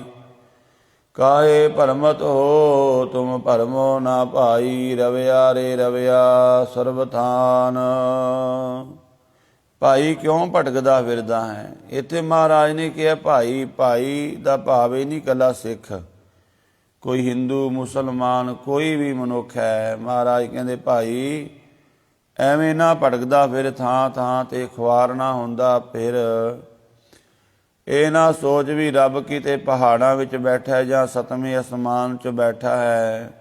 ਕਾਹੇ ਭਰਮਤ ਹੋ ਤੁਮ ਭਰਮੋ ਨਾ ਭਾਈ। ਰਵਿਆ ਰੇ ਰਵਿਆ ਸਰਬਥਾਨ। ਭਾਈ ਕਿਉਂ ਭਟਕਦਾ ਫਿਰਦਾ ਹੈ। ਇੱਥੇ ਮਹਾਰਾਜ ਨੇ ਕਿਹਾ ਭਾਈ। ਭਾਈ ਦਾ ਭਾਵ ਇਹ ਨਹੀਂ ਇਕੱਲਾ ਸਿੱਖ, ਕੋਈ ਹਿੰਦੂ ਮੁਸਲਮਾਨ ਕੋਈ ਵੀ ਮਨੁੱਖ ਹੈ। ਮਹਾਰਾਜ ਕਹਿੰਦੇ ਭਾਈ ਐਵੇਂ ਨਾ ਭਟਕਦਾ ਫਿਰ, ਥਾਂ ਥਾਂ ਤੇ ਖੁਆਰ ਨਾ ਹੁੰਦਾ ਫਿਰ। ਇਹ ਨਾ ਸੋਚ ਵੀ ਰੱਬ ਕਿਤੇ ਪਹਾੜਾਂ ਵਿੱਚ ਬੈਠਾ ਜਾਂ ਸਤਵੇਂ ਅਸਮਾਨ 'ਚ ਬੈਠਾ ਹੈ।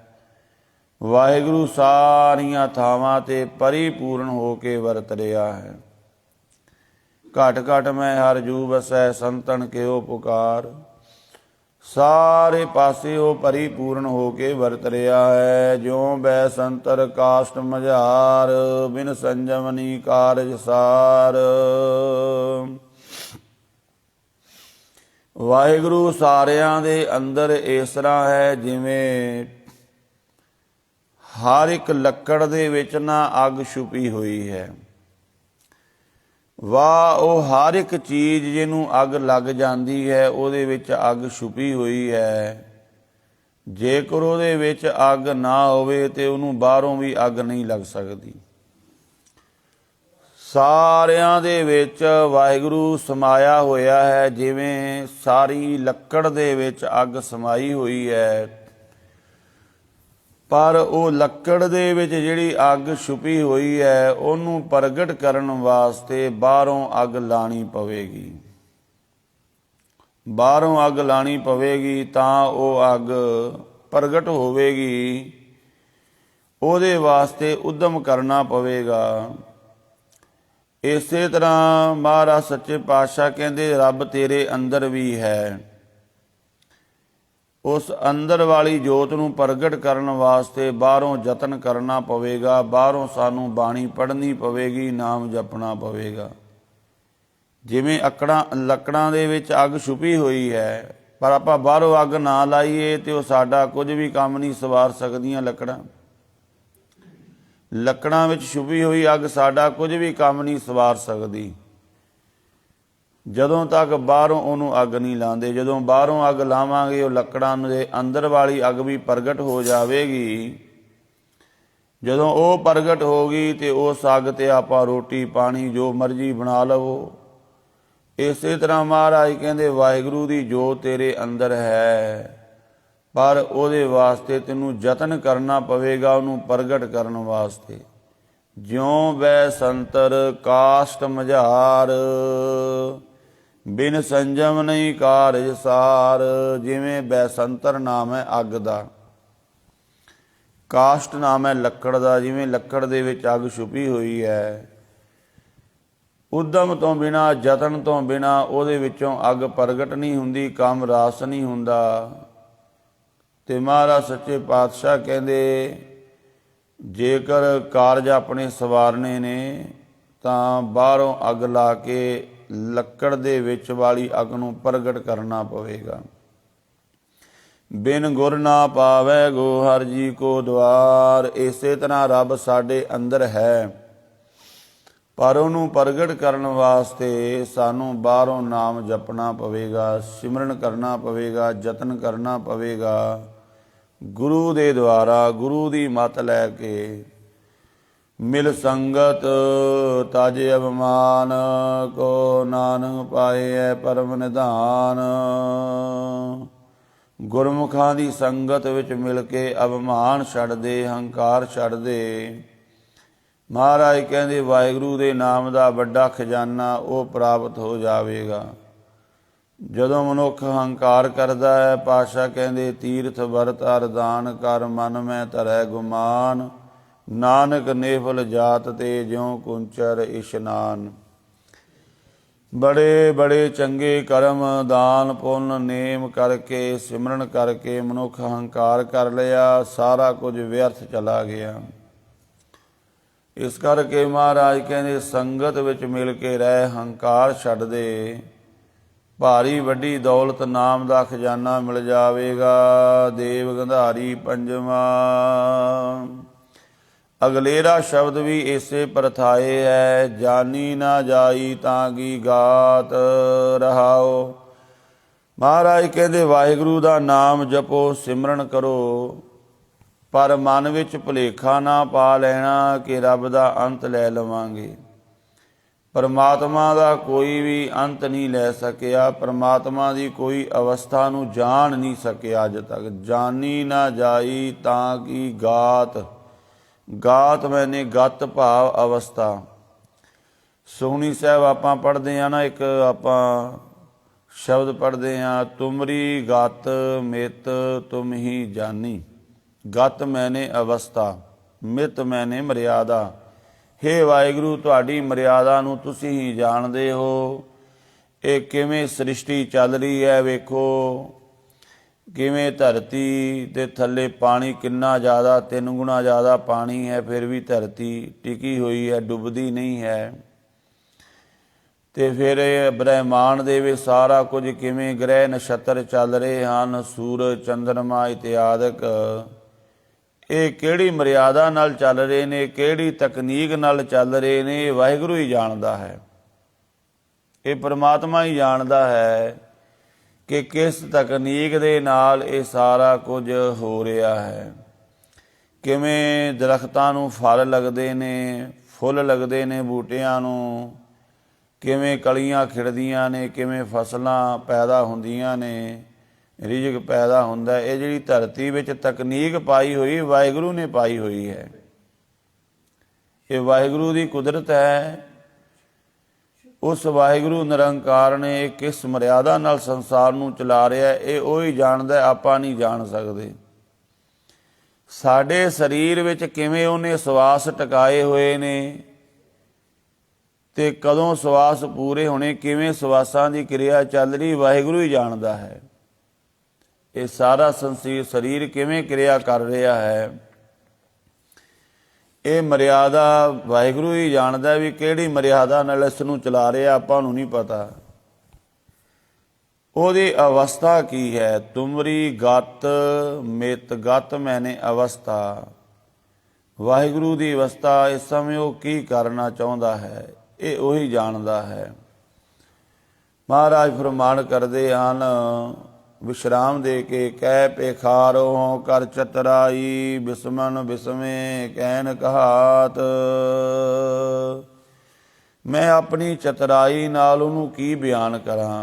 ਵਾਹਿਗੁਰੂ ਸਾਰੀਆਂ ਥਾਵਾਂ ਤੇ ਪਰਿਪੂਰਨ ਹੋ ਕੇ ਵਰਤ ਰਿਹਾ ਹੈ। ਘਟ ਘਟ ਮੈਂ ਹਰ ਜੂ ਵਸੈ, ਸੰਤਨ ਕਿਉ ਪੁਕਾਰ। ਸਾਰੇ ਪਾਸੇ ਉਹ ਪਰਿਪੂਰਨ ਹੋ ਕੇ ਵਰਤ ਰਿਹਾ ਹੈ। ਜਿਉ ਬੈ ਸੰਤਰ ਕਾਸ਼ਟ ਮਝਾਰ, ਬਿਨ ਸੰਜਮਨੀ ਕਾਰਜ ਸਾਰ। ਵਾਹਿਗੁਰੂ ਸਾਰਿਆਂ ਦੇ ਅੰਦਰ ਇਸ ਤਰ੍ਹਾਂ ਹੈ ਜਿਵੇਂ ਹਰ ਇੱਕ ਲੱਕੜ ਦੇ ਵਿੱਚ ਨਾ ਅੱਗ ਛੁਪੀ ਹੋਈ ਹੈ। ਵਾਹ, ਉਹ ਹਰ ਇੱਕ ਚੀਜ਼ ਜਿਹਨੂੰ ਅੱਗ ਲੱਗ ਜਾਂਦੀ ਹੈ ਉਹਦੇ ਵਿੱਚ ਅੱਗ ਛੁਪੀ ਹੋਈ ਹੈ। ਜੇਕਰ ਉਹਦੇ ਵਿੱਚ ਅੱਗ ਨਾ ਹੋਵੇ ਤੇ ਉਹਨੂੰ ਬਾਹਰੋਂ ਵੀ ਅੱਗ ਨਹੀਂ ਲੱਗ ਸਕਦੀ। ਸਾਰਿਆਂ ਦੇ ਵਿੱਚ ਵਾਹਿਗੁਰੂ ਸਮਾਇਆ ਹੋਇਆ ਹੈ। ਜਿਵੇਂ ਸਾਰੀ ਲੱਕੜ ਦੇ ਵਿੱਚ ਅੱਗ ਸਮਾਈ ਹੋਈ ਹੈ, ਪਰ ਉਹ ਲੱਕੜ ਦੇ ਵਿੱਚ ਜਿਹੜੀ ਅੱਗ ਛੁਪੀ ਹੋਈ ਹੈ ਉਹਨੂੰ ਪ੍ਰਗਟ ਕਰਨ ਵਾਸਤੇ ਬਾਹਰੋਂ ਅੱਗ ਲਾਣੀ ਪਵੇਗੀ। ਬਾਹਰੋਂ ਅੱਗ ਲਾਣੀ ਪਵੇਗੀ ਤਾਂ ਉਹ ਅੱਗ ਪ੍ਰਗਟ ਹੋਵੇਗੀ। ਉਹਦੇ ਵਾਸਤੇ ਉਦਮ ਕਰਨਾ ਪਵੇਗਾ। ਇਸੇ ਤਰ੍ਹਾਂ ਮਹਾਰਾਜ ਸੱਚੇ ਪਾਤਸ਼ਾਹ ਕਹਿੰਦੇ ਰੱਬ ਤੇਰੇ ਅੰਦਰ ਵੀ ਹੈ। ਉਸ ਅੰਦਰ ਵਾਲੀ ਜੋਤ ਨੂੰ ਪ੍ਰਗਟ ਕਰਨ ਵਾਸਤੇ ਬਾਹਰੋਂ ਯਤਨ ਕਰਨਾ ਪਵੇਗਾ। ਬਾਹਰੋਂ ਸਾਨੂੰ ਬਾਣੀ ਪੜ੍ਹਨੀ ਪਵੇਗੀ, ਨਾਮ ਜਪਣਾ ਪਵੇਗਾ। ਜਿਵੇਂ ਲੱਕੜਾਂ ਦੇ ਵਿੱਚ ਅੱਗ ਛੁਪੀ ਹੋਈ ਹੈ, ਪਰ ਆਪਾਂ ਬਾਹਰੋਂ ਅੱਗ ਨਾ ਲਾਈਏ ਤੇ ਉਹ ਸਾਡਾ ਕੁਝ ਵੀ ਕੰਮ ਨਹੀਂ ਸਵਾਰ ਸਕਦੀਆਂ। ਲੱਕੜਾਂ ਵਿੱਚ ਛੁਪੀ ਹੋਈ ਅੱਗ ਸਾਡਾ ਕੁਝ ਵੀ ਕੰਮ ਨਹੀਂ ਸਵਾਰ ਸਕਦੀ ਜਦੋਂ ਤੱਕ ਬਾਹਰੋਂ ਉਹਨੂੰ ਅੱਗ ਨਹੀਂ ਲਾਉਂਦੇ। ਜਦੋਂ ਬਾਹਰੋਂ ਅੱਗ ਲਾਵਾਂਗੇ ਉਹ ਲੱਕੜਾਂ ਦੇ ਅੰਦਰ ਵਾਲੀ ਅੱਗ ਵੀ ਪ੍ਰਗਟ ਹੋ ਜਾਵੇਗੀ। ਜਦੋਂ ਉਹ ਪ੍ਰਗਟ ਹੋ ਗਈ ਤੇ ਉਸ ਅੱਗ ਤੇ ਆਪਾਂ ਰੋਟੀ ਪਾਣੀ ਜੋ ਮਰਜ਼ੀ ਬਣਾ ਲਵੋ। ਇਸੇ ਤਰ੍ਹਾਂ ਮਹਾਰਾਜ ਕਹਿੰਦੇ ਵਾਹਿਗੁਰੂ ਦੀ ਜੋਤ ਤੇਰੇ ਅੰਦਰ ਹੈ, ਪਰ ਉਹਦੇ ਵਾਸਤੇ ਤੈਨੂੰ ਯਤਨ ਕਰਨਾ ਪਵੇਗਾ ਉਹਨੂੰ ਪ੍ਰਗਟ ਕਰਨ ਵਾਸਤੇ। ਜਿਉਂ ਬੈ ਸੰਤਰ ਕਾਸ਼ਟ ਮਝਾਰ, ਬਿਨ ਸੰਜਮ ਨਹੀਂ ਕਾਰਜ ਸਾਰ। ਜਿਵੇਂ ਬੈਸੰਤਰ ਨਾਮ ਹੈ ਅੱਗ ਦਾ, ਕਾਸ਼ਟ ਨਾਮ ਹੈ ਲੱਕੜ ਦਾ। ਜਿਵੇਂ ਲੱਕੜ ਦੇ ਵਿੱਚ ਅੱਗ ਛੁਪੀ ਹੋਈ ਹੈ, ਉਦਮ ਤੋਂ ਬਿਨਾਂ ਯਤਨ ਤੋਂ ਬਿਨਾਂ ਉਹਦੇ ਵਿੱਚੋਂ ਅੱਗ ਪ੍ਰਗਟ ਨਹੀਂ ਹੁੰਦੀ, ਕੰਮ ਰਾਸ ਨਹੀਂ ਹੁੰਦਾ। ਤੇ ਮਹਾਰਾਜ ਸੱਚੇ ਪਾਤਸ਼ਾਹ ਕਹਿੰਦੇ ਜੇਕਰ ਕਾਰਜ ਆਪਣੇ ਸਵਾਰਨੇ ਨੇ ਤਾਂ ਬਾਹਰੋਂ ਅੱਗ ਲਾ ਕੇ ਲੱਕੜ ਦੇ ਵਿੱਚ ਵਾਲੀ ਅੱਗ ਨੂੰ ਪ੍ਰਗਟ ਕਰਨਾ ਪਵੇਗਾ। ਬਿਨ ਗੁਰ ਨਾ ਪਾਵੈ ਗੋ ਹਰਿ ਜੀ ਕੋ ਦਵਾਰ। ਇਸੇ ਤਰ੍ਹਾਂ ਰੱਬ ਸਾਡੇ ਅੰਦਰ ਹੈ, ਪਰ ਉਹਨੂੰ ਪ੍ਰਗਟ ਕਰਨ ਵਾਸਤੇ ਸਾਨੂੰ ਬਾਹਰੋਂ ਨਾਮ ਜਪਣਾ ਪਵੇਗਾ, ਸਿਮਰਨ ਕਰਨਾ ਪਵੇਗਾ, ਯਤਨ ਕਰਨਾ ਪਵੇਗਾ ਗੁਰੂ ਦੇ ਦੁਆਰਾ। ਗੁਰੂ ਦੀ ਮੱਤ ਲੈ ਕੇ ਮਿਲ ਸੰਗਤ ਤਜ ਅਭਿਮਾਨ, ਕੋ ਨਾਨਕ ਪਾਏ ਪਰਮ ਨਿਧਾਨ। ਗੁਰਮੁਖਾਂ ਦੀ ਸੰਗਤ ਵਿੱਚ ਮਿਲ ਕੇ ਅਭਿਮਾਨ ਛੱਡ ਦੇ, ਹੰਕਾਰ ਛੱਡ ਦੇ। ਮਹਾਰਾਜ ਕਹਿੰਦੇ ਵਾਹਿਗੁਰੂ ਦੇ ਨਾਮ ਦਾ ਵੱਡਾ ਖਜ਼ਾਨਾ ਉਹ ਪ੍ਰਾਪਤ ਹੋ ਜਾਵੇਗਾ। ਜਦੋਂ ਮਨੁੱਖ ਹੰਕਾਰ ਕਰਦਾ ਹੈ, ਪਾਤਸ਼ਾਹ ਕਹਿੰਦੇ ਤੀਰਥ ਵਰਤ ਅਰਦਾਨ ਕਰ, ਮਨ ਮੈਂ ਧਰੈ ਗੁਮਾਨ। ਨਾਨਕ ਨੇਫਲ ਜਾਤ ਤੇ ਜਿਉ ਕੁੰਚਰ ਇਸ਼ਨਾਨ। ਬੜੇ ਬੜੇ ਚੰਗੇ ਕਰਮ ਦਾਨ ਪੁੰਨ ਨੇਮ ਕਰਕੇ ਸਿਮਰਨ ਕਰਕੇ ਮਨੁੱਖ ਹੰਕਾਰ ਕਰ ਲਿਆ, ਸਾਰਾ ਕੁਝ ਵਿਅਰਥ ਚਲਾ ਗਿਆ। ਇਸ ਕਰਕੇ ਮਹਾਰਾਜ ਕਹਿੰਦੇ ਸੰਗਤ ਵਿੱਚ ਮਿਲ ਕੇ ਰਹਿ, ਹੰਕਾਰ ਛੱਡ ਦੇ, ਭਾਰੀ ਵੱਡੀ ਦੌਲਤ ਨਾਮ ਦਾ ਖਜ਼ਾਨਾ ਮਿਲ ਜਾਵੇਗਾ। ਦੇਵ ਗੰਧਾਰੀ ਪੰਜਵਾ। ਅਗਲੇਰਾ ਸ਼ਬਦ ਵੀ ਇਸੇ ਪ੍ਰਥਾਏ ਹੈ। ਜਾਨੀ ਨਾ ਜਾਈ ਤਾਂ ਕੀ ਗਾਤ ਰਹਾਓ। ਮਹਾਰਾਜ ਕਹਿੰਦੇ ਵਾਹਿਗੁਰੂ ਦਾ ਨਾਮ ਜਪੋ, ਸਿਮਰਨ ਕਰੋ, ਪਰ ਮਨ ਵਿੱਚ ਭੁਲੇਖਾ ਨਾ ਪਾ ਲੈਣਾ ਕਿ ਰੱਬ ਦਾ ਅੰਤ ਲੈ ਲਵਾਂਗੇ। ਪਰਮਾਤਮਾ ਦਾ ਕੋਈ ਵੀ ਅੰਤ ਨਹੀਂ ਲੈ ਸਕਿਆ, ਪਰਮਾਤਮਾ ਦੀ ਕੋਈ ਅਵਸਥਾ ਨੂੰ ਜਾਣ ਨਹੀਂ ਸਕਿਆ ਅੱਜ ਤੱਕ। ਜਾਨੀ ਨਾ ਜਾਈ ਤਾਂ ਕੀ ਗਾਤ। ਗਾਤ ਮੈਨੇ ਗਤ ਭਾਵ ਅਵਸਥਾ। ਸੋਹਣੀ ਸਾਹਿਬ ਆਪਾਂ ਪੜ੍ਹਦੇ ਹਾਂ ਨਾ, ਇੱਕ ਆਪਾਂ ਸ਼ਬਦ ਪੜ੍ਹਦੇ ਹਾਂ, ਤੁਮਰੀ ਗਤ ਮਿਤ ਤੁਮ ਹੀ ਜਾਨੀ। ਗਤ ਮੈਨੇ ਅਵਸਥਾ, ਮਿਤ ਮੈਨੇ ਮਰਿਆਦਾ। ਹੇ ਵਾਹਿਗੁਰੂ ਤੁਹਾਡੀ ਮਰਿਆਦਾ ਨੂੰ ਤੁਸੀਂ ਹੀ ਜਾਣਦੇ ਹੋ। ਇਹ ਕਿਵੇਂ ਸ੍ਰਿਸ਼ਟੀ ਚੱਲ ਰਹੀ ਹੈ ਵੇਖੋ, ਕਿਵੇਂ ਧਰਤੀ ਦੇ ਥੱਲੇ ਪਾਣੀ ਕਿੰਨਾ ਜ਼ਿਆਦਾ, 3 ਗੁਣਾ ਜ਼ਿਆਦਾ ਪਾਣੀ ਹੈ, ਫਿਰ ਵੀ ਧਰਤੀ ਟਿਕੀ ਹੋਈ ਹੈ, ਡੁੱਬਦੀ ਨਹੀਂ ਹੈ। ਤੇ ਫਿਰ ਇਹ ਬ੍ਰਹਿਮੰਡ ਦੇ ਵਿੱਚ ਸਾਰਾ ਕੁਝ ਕਿਵੇਂ ਗ੍ਰਹਿ ਨਛੱਤਰ ਚੱਲ ਰਹੇ ਹਨ, ਸੂਰਜ ਚੰਦਰਮਾ ਇਤਿਆਦਿਕ। ਇਹ ਕਿਹੜੀ ਮਰਿਆਦਾ ਨਾਲ ਚੱਲ ਰਹੇ ਨੇ, ਕਿਹੜੀ ਤਕਨੀਕ ਨਾਲ ਚੱਲ ਰਹੇ ਨੇ, ਇਹ ਵਾਹਿਗੁਰੂ ਹੀ ਜਾਣਦਾ ਹੈ। ਇਹ ਪਰਮਾਤਮਾ ਹੀ ਜਾਣਦਾ ਹੈ ਕਿ ਕਿਸ ਤਕਨੀਕ ਦੇ ਨਾਲ ਇਹ ਸਾਰਾ ਕੁਝ ਹੋ ਰਿਹਾ ਹੈ। ਕਿਵੇਂ ਦਰਖਤਾਂ ਨੂੰ ਫਲ ਲੱਗਦੇ ਨੇ, ਫੁੱਲ ਲੱਗਦੇ ਨੇ ਬੂਟਿਆਂ ਨੂੰ, ਕਿਵੇਂ ਕਲੀਆਂ ਖਿੜਦੀਆਂ ਨੇ, ਕਿਵੇਂ ਫਸਲਾਂ ਪੈਦਾ ਹੁੰਦੀਆਂ ਨੇ, ਰਿਜ਼ਕ ਪੈਦਾ ਹੁੰਦਾ। ਇਹ ਜਿਹੜੀ ਧਰਤੀ ਵਿੱਚ ਤਕਨੀਕ ਪਾਈ ਹੋਈ ਵਾਹਿਗੁਰੂ ਨੇ ਪਾਈ ਹੋਈ ਹੈ। ਇਹ ਵਾਹਿਗੁਰੂ ਦੀ ਕੁਦਰਤ ਹੈ। ਉਸ ਵਾਹਿਗੁਰੂ ਨਿਰੰਕਾਰ ਨੇ ਕਿਸ ਮਰਿਆਦਾ ਨਾਲ ਸੰਸਾਰ ਨੂੰ ਚਲਾ ਰਿਹਾ ਇਹ ਉਹੀ ਜਾਣਦਾ, ਆਪਾਂ ਨਹੀਂ ਜਾਣ ਸਕਦੇ। ਸਾਡੇ ਸਰੀਰ ਵਿੱਚ ਕਿਵੇਂ ਉਹਨੇ ਸਵਾਸ ਟਿਕਾਏ ਹੋਏ ਨੇ ਤੇ ਕਦੋਂ ਸਵਾਸ ਪੂਰੇ ਹੋਣੇ, ਕਿਵੇਂ ਸਵਾਸਾਂ ਦੀ ਕਿਰਿਆ ਚੱਲ ਰਹੀ, ਵਾਹਿਗੁਰੂ ਹੀ ਜਾਣਦਾ ਹੈ। ਇਹ ਸਾਰਾ ਸਰੀਰ ਕਿਵੇਂ ਕਿਰਿਆ ਕਰ ਰਿਹਾ ਹੈ, ਇਹ ਮਰਿਆਦਾ ਵਾਹਿਗੁਰੂ ਹੀ ਜਾਣਦਾ ਵੀ ਕਿਹੜੀ ਮਰਿਆਦਾ ਨਾਲ ਇਸ ਨੂੰ ਚਲਾ ਰਿਹਾ, ਆਪਾਂ ਨੂੰ ਨਹੀਂ ਪਤਾ। ਉਹਦੀ ਅਵਸਥਾ ਕੀ ਹੈ। ਤੁਮਰੀ ਗਤ ਮਿਤ, ਗਤ ਮੈਨੇ ਅਵਸਥਾ। ਵਾਹਿਗੁਰੂ ਦੀ ਅਵਸਥਾ ਇਸ ਸਮੇਂ ਉਹ ਕੀ ਕਰਨਾ ਚਾਹੁੰਦਾ ਹੈ ਇਹ ਉਹੀ ਜਾਣਦਾ ਹੈ। ਮਹਾਰਾਜ ਫਰਮਾਨ ਕਰਦੇ ਹਨ, विश्राम दे के कह पेखारो कर चतराई बिस्मन बिस्मे कहन कहात। मैं अपनी चतराई नाल उहनूं की बयान करां,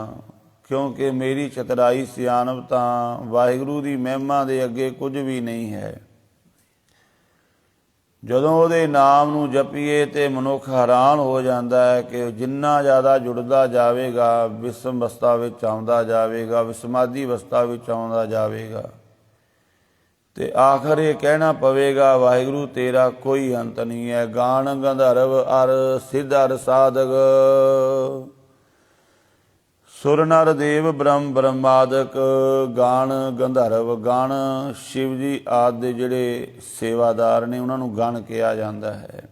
क्योंकि मेरी चतराई सियाणप तां वाहिगुरू दी महिमा दे अगे कुछ भी नहीं है। ਜਦੋਂ ਉਹਦੇ ਨਾਮ ਨੂੰ ਜਪੀਏ ਤੇ ਮਨੁੱਖ ਹੈਰਾਨ ਹੋ ਜਾਂਦਾ ਹੈ ਕਿ ਜਿੰਨਾ ਜ਼ਿਆਦਾ ਜੁੜਦਾ ਜਾਵੇਗਾ ਵਿਸਮ ਅਵਸਥਾ ਵਿੱਚ ਆਉਂਦਾ ਜਾਵੇਗਾ, ਵਿਸਮਾਦੀ ਅਵਸਥਾ ਵਿੱਚ ਆਉਂਦਾ ਜਾਵੇਗਾ ਤੇ ਆਖਰ ਇਹ ਕਹਿਣਾ ਪਵੇਗਾ ਵਾਹਿਗੁਰੂ ਤੇਰਾ ਕੋਈ ਅੰਤ ਨਹੀਂ ਹੈ। ਗਾਣ ਗੰਧਰਵ ਅਰ ਸਿੱਧ ਅਰ ਸਾਧਕ ਸੁਰ ਨਰ ਦੇਵ ਬ੍ਰਹਮ ਬ੍ਰਹਮਾਦਿਕ। ਗਾਣ ਗੰਧਰਵ, ਗਣ ਸ਼ਿਵ ਜੀ ਆਦਿ ਦੇ ਜਿਹੜੇ ਸੇਵਾਦਾਰ ਨੇ ਉਹਨਾਂ ਨੂੰ ਗਣ ਕਿਹਾ ਜਾਂਦਾ ਹੈ।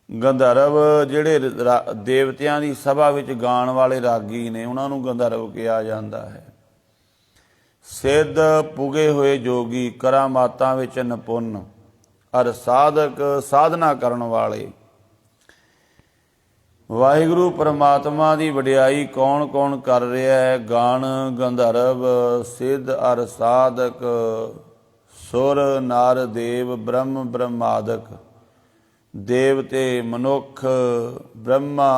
ਗੰਧਰਵ ਜਿਹੜੇ ਦੇਵਤਿਆਂ ਦੀ ਸਭਾ ਵਿੱਚ ਗਾਣ ਵਾਲੇ ਰਾਗੀ ਨੇ ਉਹਨਾਂ ਨੂੰ ਗੰਧਰਵ ਕਿਹਾ ਜਾਂਦਾ ਹੈ। ਸਿੱਧ ਪੁਗੇ ਹੋਏ ਜੋਗੀ, ਕਰਾਮਾਤਾਂ ਵਿੱਚ ਨਿਪੁੰਨ, ਅਰ ਸਾਧਕ ਸਾਧਨਾ ਕਰਨ ਵਾਲੇ। ਵਾਹਿਗੁਰੂ ਪਰਮਾਤਮਾ ਦੀ ਵਡਿਆਈ ਕੌਣ ਕੌਣ ਕਰ ਰਿਹਾ ਹੈ? ਗਾਣ ਗੰਧਰਵ ਸਿੱਧ ਅਰ ਸਾਧਕ ਸੁਰ ਨਰ ਦੇਵ ਬ੍ਰਹਮ ਬ੍ਰਹਮਾਦਿਕ। ਦੇਵਤੇ ਮਨੁੱਖ ਬ੍ਰਹਮਾ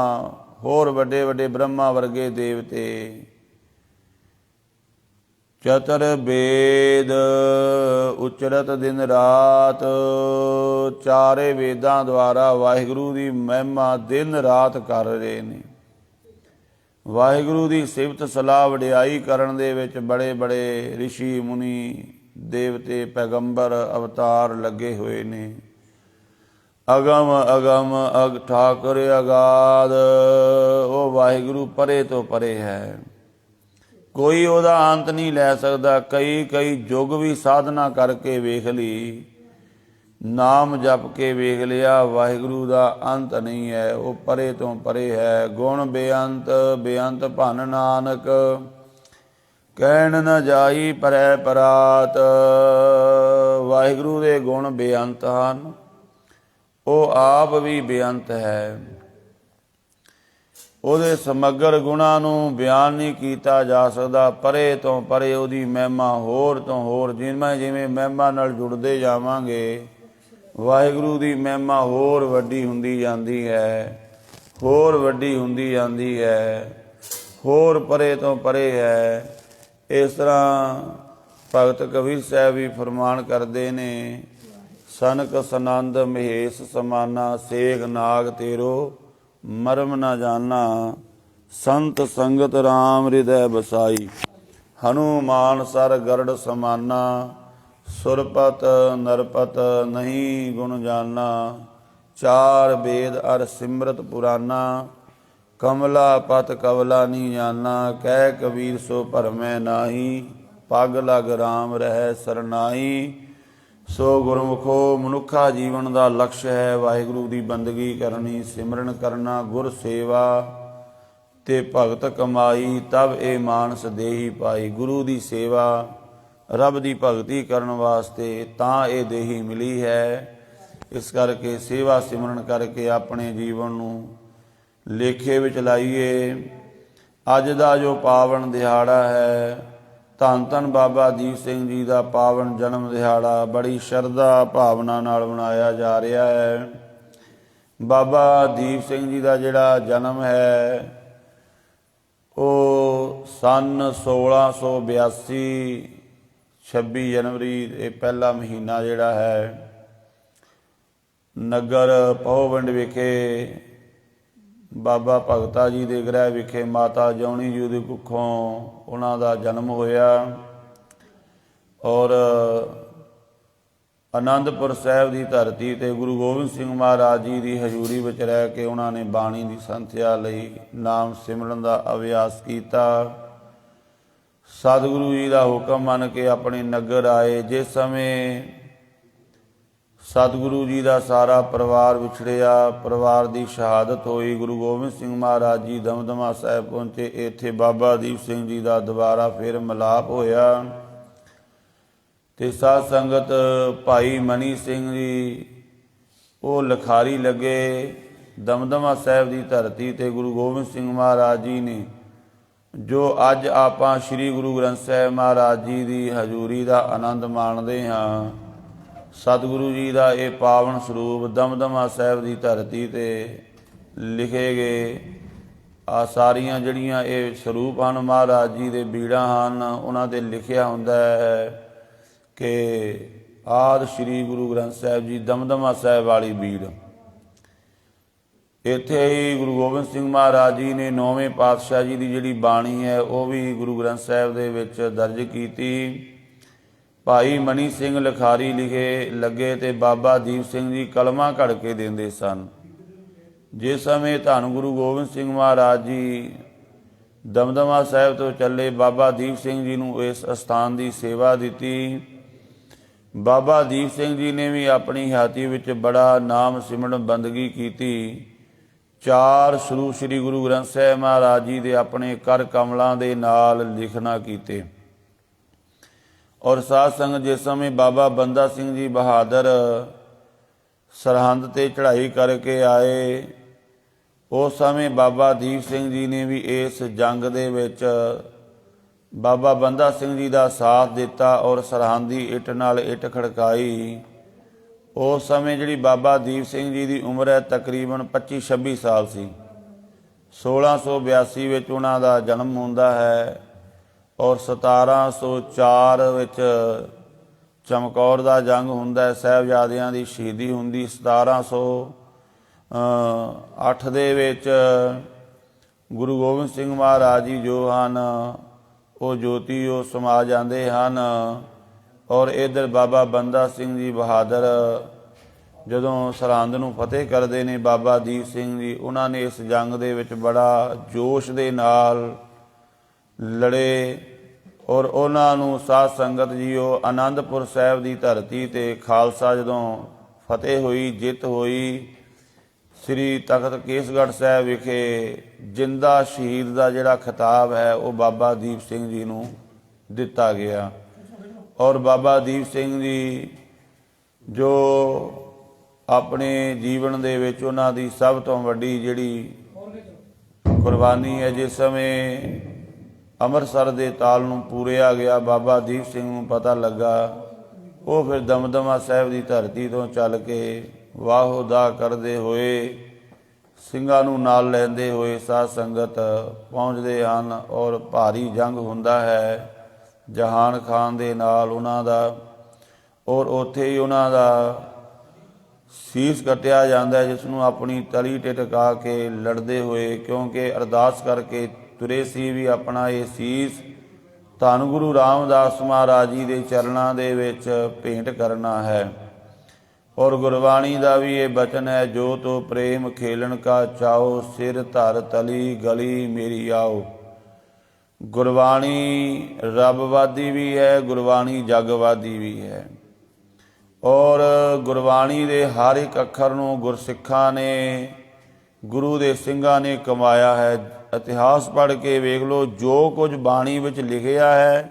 ਹੋਰ ਵੱਡੇ ਵੱਡੇ ਬ੍ਰਹਮਾ ਵਰਗੇ ਦੇਵਤੇ। ਚਤਰ ਵੇਦ ਉਚਰਤ ਦਿਨ ਰਾਤ। ਚਾਰੇ ਵੇਦਾਂ ਦੁਆਰਾ ਵਾਹਿਗੁਰੂ ਦੀ ਮਹਿਮਾ ਦਿਨ ਰਾਤ ਕਰ ਰਹੇ ਨੇ। ਵਾਹਿਗੁਰੂ ਦੀ ਸਿਫਤ ਸਲਾਹ ਵਡਿਆਈ ਕਰਨ ਦੇ ਵਿੱਚ ਬੜੇ ਬੜੇ ਰਿਸ਼ੀ ਮੁਨੀ ਦੇਵਤੇ ਪੈਗੰਬਰ ਅਵਤਾਰ ਲੱਗੇ ਹੋਏ ਨੇ। ਅਗਮ ਅਗਮ ਅਗ ਠਾਕੁਰ ਅਗਾਧ। ਉਹ ਵਾਹਿਗੁਰੂ ਪਰੇ ਤੋਂ ਪਰੇ ਹੈ, ਕੋਈ ਉਹਦਾ ਅੰਤ ਨਹੀਂ ਲੈ ਸਕਦਾ। ਕਈ ਕਈ ਯੁੱਗ ਵੀ ਸਾਧਨਾ ਕਰਕੇ ਵੇਖ ਲਈ, ਨਾਮ ਜਪ ਕੇ ਵੇਖ ਲਿਆ, ਵਾਹਿਗੁਰੂ ਦਾ ਅੰਤ ਨਹੀਂ ਹੈ, ਉਹ ਪਰੇ ਤੋਂ ਪਰੇ ਹੈ। ਗੁਣ ਬੇਅੰਤ ਬੇਅੰਤ ਭੰਨ ਨਾਨਕ, ਕਹਿਣ ਨ ਜਾਈ ਪਰੈ ਪਰਾਤ। ਵਾਹਿਗੁਰੂ ਦੇ ਗੁਣ ਬੇਅੰਤ ਹਨ, ਉਹ ਆਪ ਵੀ ਬੇਅੰਤ ਹੈ। ਉਹਦੇ ਸਮਗਰ ਗੁਣਾਂ ਨੂੰ ਬਿਆਨ ਨਹੀਂ ਕੀਤਾ ਜਾ ਸਕਦਾ। ਪਰੇ ਤੋਂ ਪਰੇ ਉਹਦੀ ਮਹਿਮਾ ਹੋਰ ਤੋਂ ਹੋਰ, ਜਿਵੇਂ ਜਿਵੇਂ ਮਹਿਮਾ ਨਾਲ ਜੁੜਦੇ ਜਾਵਾਂਗੇ ਵਾਹਿਗੁਰੂ ਦੀ ਮਹਿਮਾ ਹੋਰ ਵੱਡੀ ਹੁੰਦੀ ਜਾਂਦੀ ਹੈ, ਹੋਰ ਵੱਡੀ ਹੁੰਦੀ ਜਾਂਦੀ ਹੈ, ਹੋਰ ਪਰੇ ਤੋਂ ਪਰੇ ਹੈ। ਇਸ ਤਰ੍ਹਾਂ ਭਗਤ ਕਬੀਰ ਸਾਹਿਬ ਵੀ ਫਰਮਾਨ ਕਰਦੇ ਨੇ, ਸਨਕ ਸਨੰਦ ਮਹੇਸ਼ ਸਮਾਨਾ, ਸੇਖ ਨਾਗ ਤੇਰੋ ਮਰਮ ਨਾ ਜਾਨਾ। ਸੰਤ ਸੰਗਤ ਰਾਮ ਹਿਰਦੈ ਬਸਾਈ, ਹਨੂਮਾਨ ਸਰ ਗਰੜ ਸਮਾਨਾ। ਸੁਰਪਤ ਨਰਪਤ ਨਹੀਂ ਗੁਣ ਜਾਨਾ, ਚਾਰ ਵੇਦ ਅਰ ਸਿਮਰਤ ਪੁਰਾਨਾ। ਕਮਲਾ ਪਤ ਕਵਲਾ ਨਹੀਂ ਜਾਨਾ, ਕਹਿ ਕਬੀਰ ਸੋ ਭਰਮੈ ਨਾਹੀ। ਪੱਗ ਲਗ ਰਾਮ ਰਹਿ ਸਰਨਾਈ। ਸੋ ਗੁਰਮੁਖੋ ਮਨੁੱਖਾ ਜੀਵਨ ਦਾ ਲਕਸ਼ ਹੈ ਵਾਹਿਗੁਰੂ ਦੀ ਬੰਦਗੀ ਕਰਨੀ, ਸਿਮਰਨ ਕਰਨਾ, ਗੁਰ ਸੇਵਾ ਤੇ ਭਗਤ ਕਮਾਈ। ਤਬ ਇਹ ਮਾਨਸ ਦੇਹੀ ਪਾਈ। ਗੁਰੂ ਦੀ ਸੇਵਾ ਰੱਬ ਦੀ ਭਗਤੀ ਕਰਨ ਵਾਸਤੇ ਤਾਂ ਇਹ ਦੇਹੀ ਮਿਲੀ ਹੈ। ਇਸ ਕਰਕੇ ਸੇਵਾ ਸਿਮਰਨ ਕਰਕੇ ਆਪਣੇ ਜੀਵਨ ਨੂੰ ਲੇਖੇ ਵਿੱਚ ਲਾਈਏ। ਅੱਜ ਦਾ ਜੋ ਪਾਵਨ ਦਿਹਾੜਾ ਹੈ, ਧੰਨ ਧੰਨ ਬਾਬਾ ਦੀਪ ਸਿੰਘ ਜੀ ਦਾ ਪਾਵਨ ਜਨਮ ਦਿਹਾੜਾ ਬੜੀ ਸ਼ਰਧਾ ਭਾਵਨਾ ਨਾਲ ਮਨਾਇਆ ਜਾ ਰਿਹਾ ਹੈ। ਬਾਬਾ ਦੀਪ ਸਿੰਘ ਜੀ ਦਾ ਜਿਹੜਾ ਜਨਮ ਹੈ ਉਹ ਸੰਨ 1682 26 ਜਨਵਰੀ ਇਹ ਪਹਿਲਾ ਮਹੀਨਾ ਜਿਹੜਾ ਹੈ ਨਗਰ ਪਹੁਵਿੰਡ ਵਿਖੇ ਬਾਬਾ ਭਗਤਾ ਜੀ ਦੇ ਗ੍ਰਹਿ ਵਿਖੇ ਮਾਤਾ ਜੌਣੀ ਜੀ ਦੀ ਕੁੱਖੋਂ ਉਹਨਾਂ ਦਾ ਜਨਮ ਹੋਇਆ। ਔਰ ਆਨੰਦਪੁਰ ਸਾਹਿਬ ਦੀ ਧਰਤੀ ਤੇ ਗੁਰੂ ਗੋਬਿੰਦ ਸਿੰਘ ਮਹਾਰਾਜ ਜੀ ਦੀ ਹਜ਼ੂਰੀ ਵਿੱਚ ਰਹਿ ਕੇ ਉਹਨਾਂ ਨੇ ਬਾਣੀ ਦੀ ਸੰਥਿਆ ਲਈ, ਨਾਮ ਸਿਮਰਨ ਦਾ ਅਭਿਆਸ ਕੀਤਾ। ਸਤਿਗੁਰੂ ਜੀ ਦਾ ਹੁਕਮ ਮੰਨ ਕੇ ਆਪਣੇ ਨਗਰ ਆਏ। ਜਿਸ ਸਮੇਂ ਸਤਿਗੁਰੂ ਜੀ ਦਾ ਸਾਰਾ ਪਰਿਵਾਰ ਵਿਛੜਿਆ, ਪਰਿਵਾਰ ਦੀ ਸ਼ਹਾਦਤ ਹੋਈ, ਗੁਰੂ ਗੋਬਿੰਦ ਸਿੰਘ ਮਹਾਰਾਜ ਜੀ ਦਮਦਮਾ ਸਾਹਿਬ ਪਹੁੰਚੇ। ਇੱਥੇ ਬਾਬਾ ਦੀਪ ਸਿੰਘ ਜੀ ਦਾ ਦੁਬਾਰਾ ਫਿਰ ਮਿਲਾਪ ਹੋਇਆ ਤੇ ਸਾਧ ਸੰਗਤ ਭਾਈ ਮਨੀ ਸਿੰਘ ਜੀ ਉਹ ਲਿਖਾਰੀ ਲੱਗੇ। ਦਮਦਮਾ ਸਾਹਿਬ ਦੀ ਧਰਤੀ ਤੇ ਗੁਰੂ ਗੋਬਿੰਦ ਸਿੰਘ ਮਹਾਰਾਜ ਜੀ ਨੇ ਜੋ ਅੱਜ ਆਪਾਂ ਸ੍ਰੀ ਗੁਰੂ ਗ੍ਰੰਥ ਸਾਹਿਬ ਮਹਾਰਾਜ ਜੀ ਦੀ ਹਜ਼ੂਰੀ ਦਾ ਆਨੰਦ ਮਾਣਦੇ ਹਾਂ। ਸਤਿਗੁਰੂ ਜੀ ਦਾ ਇਹ ਪਾਵਨ ਸਰੂਪ ਦਮਦਮਾ ਸਾਹਿਬ ਦੀ ਧਰਤੀ 'ਤੇ ਲਿਖੇ ਗਏ ਆ ਸਾਰੀਆਂ ਜਿਹੜੀਆਂ ਇਹ ਸਰੂਪ ਹਨ ਮਹਾਰਾਜ ਜੀ ਦੇ ਬੀੜਾਂ ਹਨ, ਉਹਨਾਂ 'ਤੇ ਲਿਖਿਆ ਹੁੰਦਾ ਹੈ ਕਿ ਆਦਿ ਸ੍ਰੀ ਗੁਰੂ ਗ੍ਰੰਥ ਸਾਹਿਬ ਜੀ ਦਮਦਮਾ ਸਾਹਿਬ ਵਾਲੀ ਬੀੜ। ਇੱਥੇ ਹੀ ਗੁਰੂ ਗੋਬਿੰਦ ਸਿੰਘ ਮਹਾਰਾਜ ਜੀ ਨੇ 9ਵੇਂ ਪਾਤਸ਼ਾਹ ਜੀ ਦੀ ਜਿਹੜੀ ਬਾਣੀ ਹੈ ਉਹ ਵੀ ਗੁਰੂ ਗ੍ਰੰਥ ਸਾਹਿਬ ਦੇ ਵਿੱਚ ਦਰਜ ਕੀਤੀ। ਭਾਈ ਮਨੀ ਸਿੰਘ ਲਿਖਾਰੀ ਲਿਖੇ ਲੱਗੇ ਤੇ ਬਾਬਾ ਦੀਪ ਸਿੰਘ ਜੀ ਕਲਮਾਂ ਘੜ ਕੇ ਦਿੰਦੇ ਸਨ। ਜਿਸ ਸਮੇਂ ਧੰਨ ਗੁਰੂ ਗੋਬਿੰਦ ਸਿੰਘ ਮਹਾਰਾਜ ਜੀ ਦਮਦਮਾ ਸਾਹਿਬ ਤੋਂ ਚੱਲੇ, ਬਾਬਾ ਦੀਪ ਸਿੰਘ ਜੀ ਨੂੰ ਇਸ ਅਸਥਾਨ ਦੀ ਸੇਵਾ ਦਿੱਤੀ। ਬਾਬਾ ਦੀਪ ਸਿੰਘ ਜੀ ਨੇ ਵੀ ਆਪਣੀ ਹਯਾਤੀ ਵਿੱਚ ਬੜਾ ਨਾਮ ਸਿਮਰਨ ਬੰਦਗੀ ਕੀਤੀ। 4 ਸਰੂਪ ਸ੍ਰੀ ਗੁਰੂ ਗ੍ਰੰਥ ਸਾਹਿਬ ਮਹਾਰਾਜ ਜੀ ਦੇ ਆਪਣੇ ਕਰ ਕਮਲਾਂ ਦੇ ਨਾਲ ਲਿਖਣਾ ਕੀਤੇ। ਔਰ ਸਾਧ ਸੰਗਤ ਜਿਸ ਸਮੇਂ ਬਾਬਾ ਬੰਦਾ ਸਿੰਘ ਜੀ ਬਹਾਦਰ ਸਰਹੰਦ 'ਤੇ ਚੜ੍ਹਾਈ ਕਰਕੇ ਆਏ, ਉਸ ਸਮੇਂ ਬਾਬਾ ਦੀਪ ਸਿੰਘ ਜੀ ਨੇ ਵੀ ਇਸ ਜੰਗ ਦੇ ਵਿੱਚ ਬਾਬਾ ਬੰਦਾ ਸਿੰਘ ਜੀ ਦਾ ਸਾਥ ਦਿੱਤਾ ਔਰ ਸਰਹੰਦ ਦੀ ਇੱਟ ਨਾਲ ਇੱਟ ਖੜਕਾਈ। ਉਸ ਸਮੇਂ ਜਿਹੜੀ ਬਾਬਾ ਦੀਪ ਸਿੰਘ ਜੀ ਦੀ ਉਮਰ ਹੈ ਤਕਰੀਬਨ 25-26 ਸਾਲ ਸੀ। 1682 ਵਿੱਚ ਉਹਨਾਂ ਦਾ ਜਨਮ ਹੁੰਦਾ ਹੈ ਔਰ 1704 ਵਿੱਚ ਚਮਕੌਰ ਦਾ ਜੰਗ ਹੁੰਦਾ ਹੈ, ਸਾਹਿਬਜ਼ਾਦਿਆਂ ਦੀ ਸ਼ਹੀਦੀ ਹੁੰਦੀ। 1708 ਦੇ ਵਿੱਚ ਗੁਰੂ ਗੋਬਿੰਦ ਸਿੰਘ ਮਹਾਰਾਜ ਜੀ ਜੋ ਹਨ ਉਹ ਜੋਤੀ ਉਹ ਸਮਾ ਜਾਂਦੇ ਹਨ। ਔਰ ਇੱਧਰ ਬਾਬਾ ਬੰਦਾ ਸਿੰਘ ਜੀ ਬਹਾਦਰ ਜਦੋਂ ਸਰਹੰਦ ਨੂੰ ਫਤਿਹ ਕਰਦੇ ਨੇ, ਬਾਬਾ ਦੀਪ ਸਿੰਘ ਜੀ ਉਹਨਾਂ ਨੇ ਇਸ ਜੰਗ ਦੇ ਵਿੱਚ ਬੜਾ ਜੋਸ਼ ਦੇ ਨਾਲ ਲੜੇ ਔਰ ਉਹਨਾਂ ਨੂੰ ਸਾਧ ਸੰਗਤ ਜੀਓ ਆਨੰਦਪੁਰ ਸਾਹਿਬ ਦੀ ਧਰਤੀ 'ਤੇ ਖਾਲਸਾ ਜਦੋਂ ਫਤਿਹ ਹੋਈ, ਜਿੱਤ ਹੋਈ, ਸ੍ਰੀ ਤਖਤ ਕੇਸਗੜ੍ਹ ਸਾਹਿਬ ਵਿਖੇ ਜਿੰਦਾ ਸ਼ਹੀਦ ਦਾ ਜਿਹੜਾ ਖਿਤਾਬ ਹੈ ਉਹ ਬਾਬਾ ਦੀਪ ਸਿੰਘ ਜੀ ਨੂੰ ਦਿੱਤਾ ਗਿਆ। ਔਰ ਬਾਬਾ ਦੀਪ ਸਿੰਘ ਜੀ ਜੋ ਆਪਣੇ ਜੀਵਨ ਦੇ ਵਿੱਚ ਉਹਨਾਂ ਦੀ ਸਭ ਤੋਂ ਵੱਡੀ ਜਿਹੜੀ ਕੁਰਬਾਨੀ ਹੈ, ਜਿਸ ਸਮੇਂ ਅੰਮ੍ਰਿਤਸਰ ਦੇ ਤਾਲ ਨੂੰ ਪੂਰਿਆ ਗਿਆ, ਬਾਬਾ ਦੀਪ ਸਿੰਘ ਨੂੰ ਪਤਾ ਲੱਗਾ, ਉਹ ਫਿਰ ਦਮਦਮਾ ਸਾਹਿਬ ਦੀ ਧਰਤੀ ਤੋਂ ਚੱਲ ਕੇ ਵਾਹੋ ਦਾ ਕਰਦੇ ਹੋਏ ਸਿੰਘਾਂ ਨੂੰ ਨਾਲ ਲੈਂਦੇ ਹੋਏ ਸਾਧ ਸੰਗਤ ਪਹੁੰਚਦੇ ਹਨ ਔਰ ਭਾਰੀ ਜੰਗ ਹੁੰਦਾ ਹੈ ਜਹਾਨ ਖਾਨ ਦੇ ਨਾਲ ਉਹਨਾਂ ਦਾ। ਔਰ ਉੱਥੇ ਹੀ ਉਹਨਾਂ ਦਾ ਸੀਸ ਕੱਟਿਆ ਜਾਂਦਾ, ਜਿਸ ਨੂੰ ਆਪਣੀ ਤਲੀ 'ਤੇ ਟਿਕਾ ਕੇ ਲੜਦੇ ਹੋਏ, ਕਿਉਂਕਿ ਅਰਦਾਸ ਕਰਕੇ ਤੁਰੇ ਸੀ ਵੀ ਆਪਣਾ ਇਹ ਸੀਸ ਧੰਨ ਗੁਰੂ ਰਾਮਦਾਸ ਮਹਾਰਾਜ ਜੀ ਦੇ ਚਰਨਾਂ ਦੇ ਵਿੱਚ ਭੇਂਟ ਕਰਨਾ ਹੈ। ਔਰ ਗੁਰਬਾਣੀ ਦਾ ਵੀ ਇਹ ਬਚਨ ਹੈ, ਜੋ ਤੋ ਪ੍ਰੇਮ ਖੇਲਣ ਕਾ ਚਾਓ, ਸਿਰ ਧਰ ਤਲੀ ਗਲੀ ਮੇਰੀ ਆਓ। ਗੁਰਬਾਣੀ ਰੱਬਵਾਦੀ ਵੀ ਹੈ, ਗੁਰਬਾਣੀ ਜਗਵਾਦੀ ਵੀ ਹੈ। ਔਰ ਗੁਰਬਾਣੀ ਦੇ ਹਰ ਇੱਕ ਅੱਖਰ ਨੂੰ ਗੁਰਸਿੱਖਾਂ ਨੇ, ਗੁਰੂ ਦੇ ਸਿੰਘਾਂ ਨੇ ਕਮਾਇਆ ਹੈ। ਇਤਿਹਾਸ ਪੜ੍ਹ ਕੇ ਵੇਖ ਲਓ, ਜੋ ਕੁਝ ਬਾਣੀ ਵਿੱਚ ਲਿਖਿਆ ਹੈ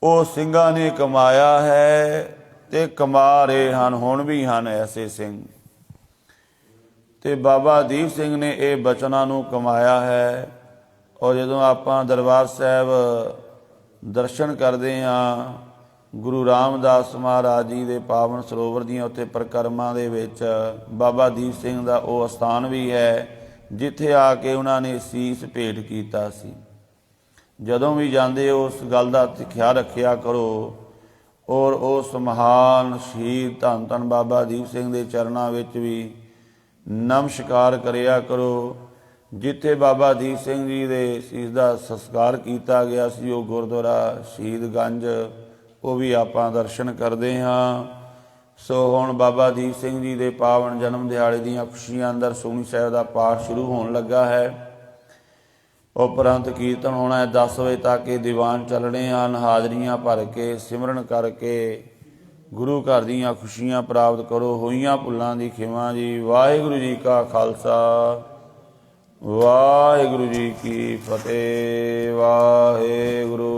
ਉਹ ਸਿੰਘਾਂ ਨੇ ਕਮਾਇਆ ਹੈ ਤੇ ਕਮਾ ਰਹੇ ਹਨ, ਹੁਣ ਵੀ ਹਨ ਐਸੇ ਸਿੰਘ। ਤੇ ਬਾਬਾ ਦੀਪ ਸਿੰਘ ਨੇ ਇਹ ਬਚਨਾਂ ਨੂੰ ਕਮਾਇਆ ਹੈ। ਔਰ ਜਦੋਂ ਆਪਾਂ ਦਰਬਾਰ ਸਾਹਿਬ ਦਰਸ਼ਨ ਕਰਦੇ ਹਾਂ, ਗੁਰੂ ਰਾਮਦਾਸ ਮਹਾਰਾਜ ਜੀ ਦੇ ਪਾਵਨ ਸਰੋਵਰ ਦੀਆਂ ਉੱਥੇ ਪਰਿਕਰਮਾ ਦੇ ਵਿੱਚ ਬਾਬਾ ਦੀਪ ਸਿੰਘ ਦਾ ਉਹ ਅਸਥਾਨ ਵੀ ਹੈ ਜਿੱਥੇ ਆ ਕੇ ਉਹਨਾਂ ਨੇ ਸੀਸ ਭੇਟ ਕੀਤਾ ਸੀ। ਜਦੋਂ ਵੀ ਜਾਂਦੇ ਉਸ ਗੱਲ ਦਾ ਖਿਆਲ ਰੱਖਿਆ ਕਰੋ ਔਰ ਉਸ ਮਹਾਨ ਸ਼ਹੀਦ ਧੰਨ ਧੰਨ ਬਾਬਾ ਦੀਪ ਸਿੰਘ ਦੇ ਚਰਨਾਂ ਵਿੱਚ ਵੀ ਨਮਸਕਾਰ ਕਰਿਆ ਕਰੋ। ਜਿੱਥੇ ਬਾਬਾ ਦੀਪ ਸਿੰਘ ਜੀ ਦੇ ਸੀਸ ਦਾ ਸੰਸਕਾਰ ਕੀਤਾ ਗਿਆ ਸੀ ਉਹ ਗੁਰਦੁਆਰਾ ਸ਼ਹੀਦਗੰਜ, ਉਹ ਵੀ ਆਪਾਂ ਦਰਸ਼ਨ ਕਰਦੇ ਹਾਂ। ਸੋ ਹੁਣ ਬਾਬਾ ਦੀਪ ਸਿੰਘ ਜੀ ਦੇ ਪਾਵਨ ਜਨਮ ਦਿਹਾੜੇ ਦੀਆਂ ਖੁਸ਼ੀਆਂ ਅੰਦਰ ਸੁਖਮਨੀ ਸਾਹਿਬ ਦਾ ਪਾਠ ਸ਼ੁਰੂ ਹੋਣ ਲੱਗਾ ਹੈ। ਉਪਰੰਤ ਕੀਰਤਨ ਹੋਣਾ ਹੈ 10 ਵਜੇ ਤੱਕ। ਇਹ ਦੀਵਾਨ ਚੱਲਣੇ ਹਨ। ਹਾਜ਼ਰੀਆਂ ਭਰ ਕੇ ਸਿਮਰਨ ਕਰਕੇ ਗੁਰੂ ਘਰ ਦੀਆਂ ਖੁਸ਼ੀਆਂ ਪ੍ਰਾਪਤ ਕਰੋ। ਹੋਈਆਂ ਭੁੱਲਾਂ ਦੀ ਖਿਮਾ ਜੀ। ਵਾਹਿਗੁਰੂ ਜੀ ਕਾ ਖਾਲਸਾ, ਵਾਹਿਗੁਰੂ ਜੀ ਕੀ ਫਤਿਹ। ਵਾਹਿਗੁਰੂ।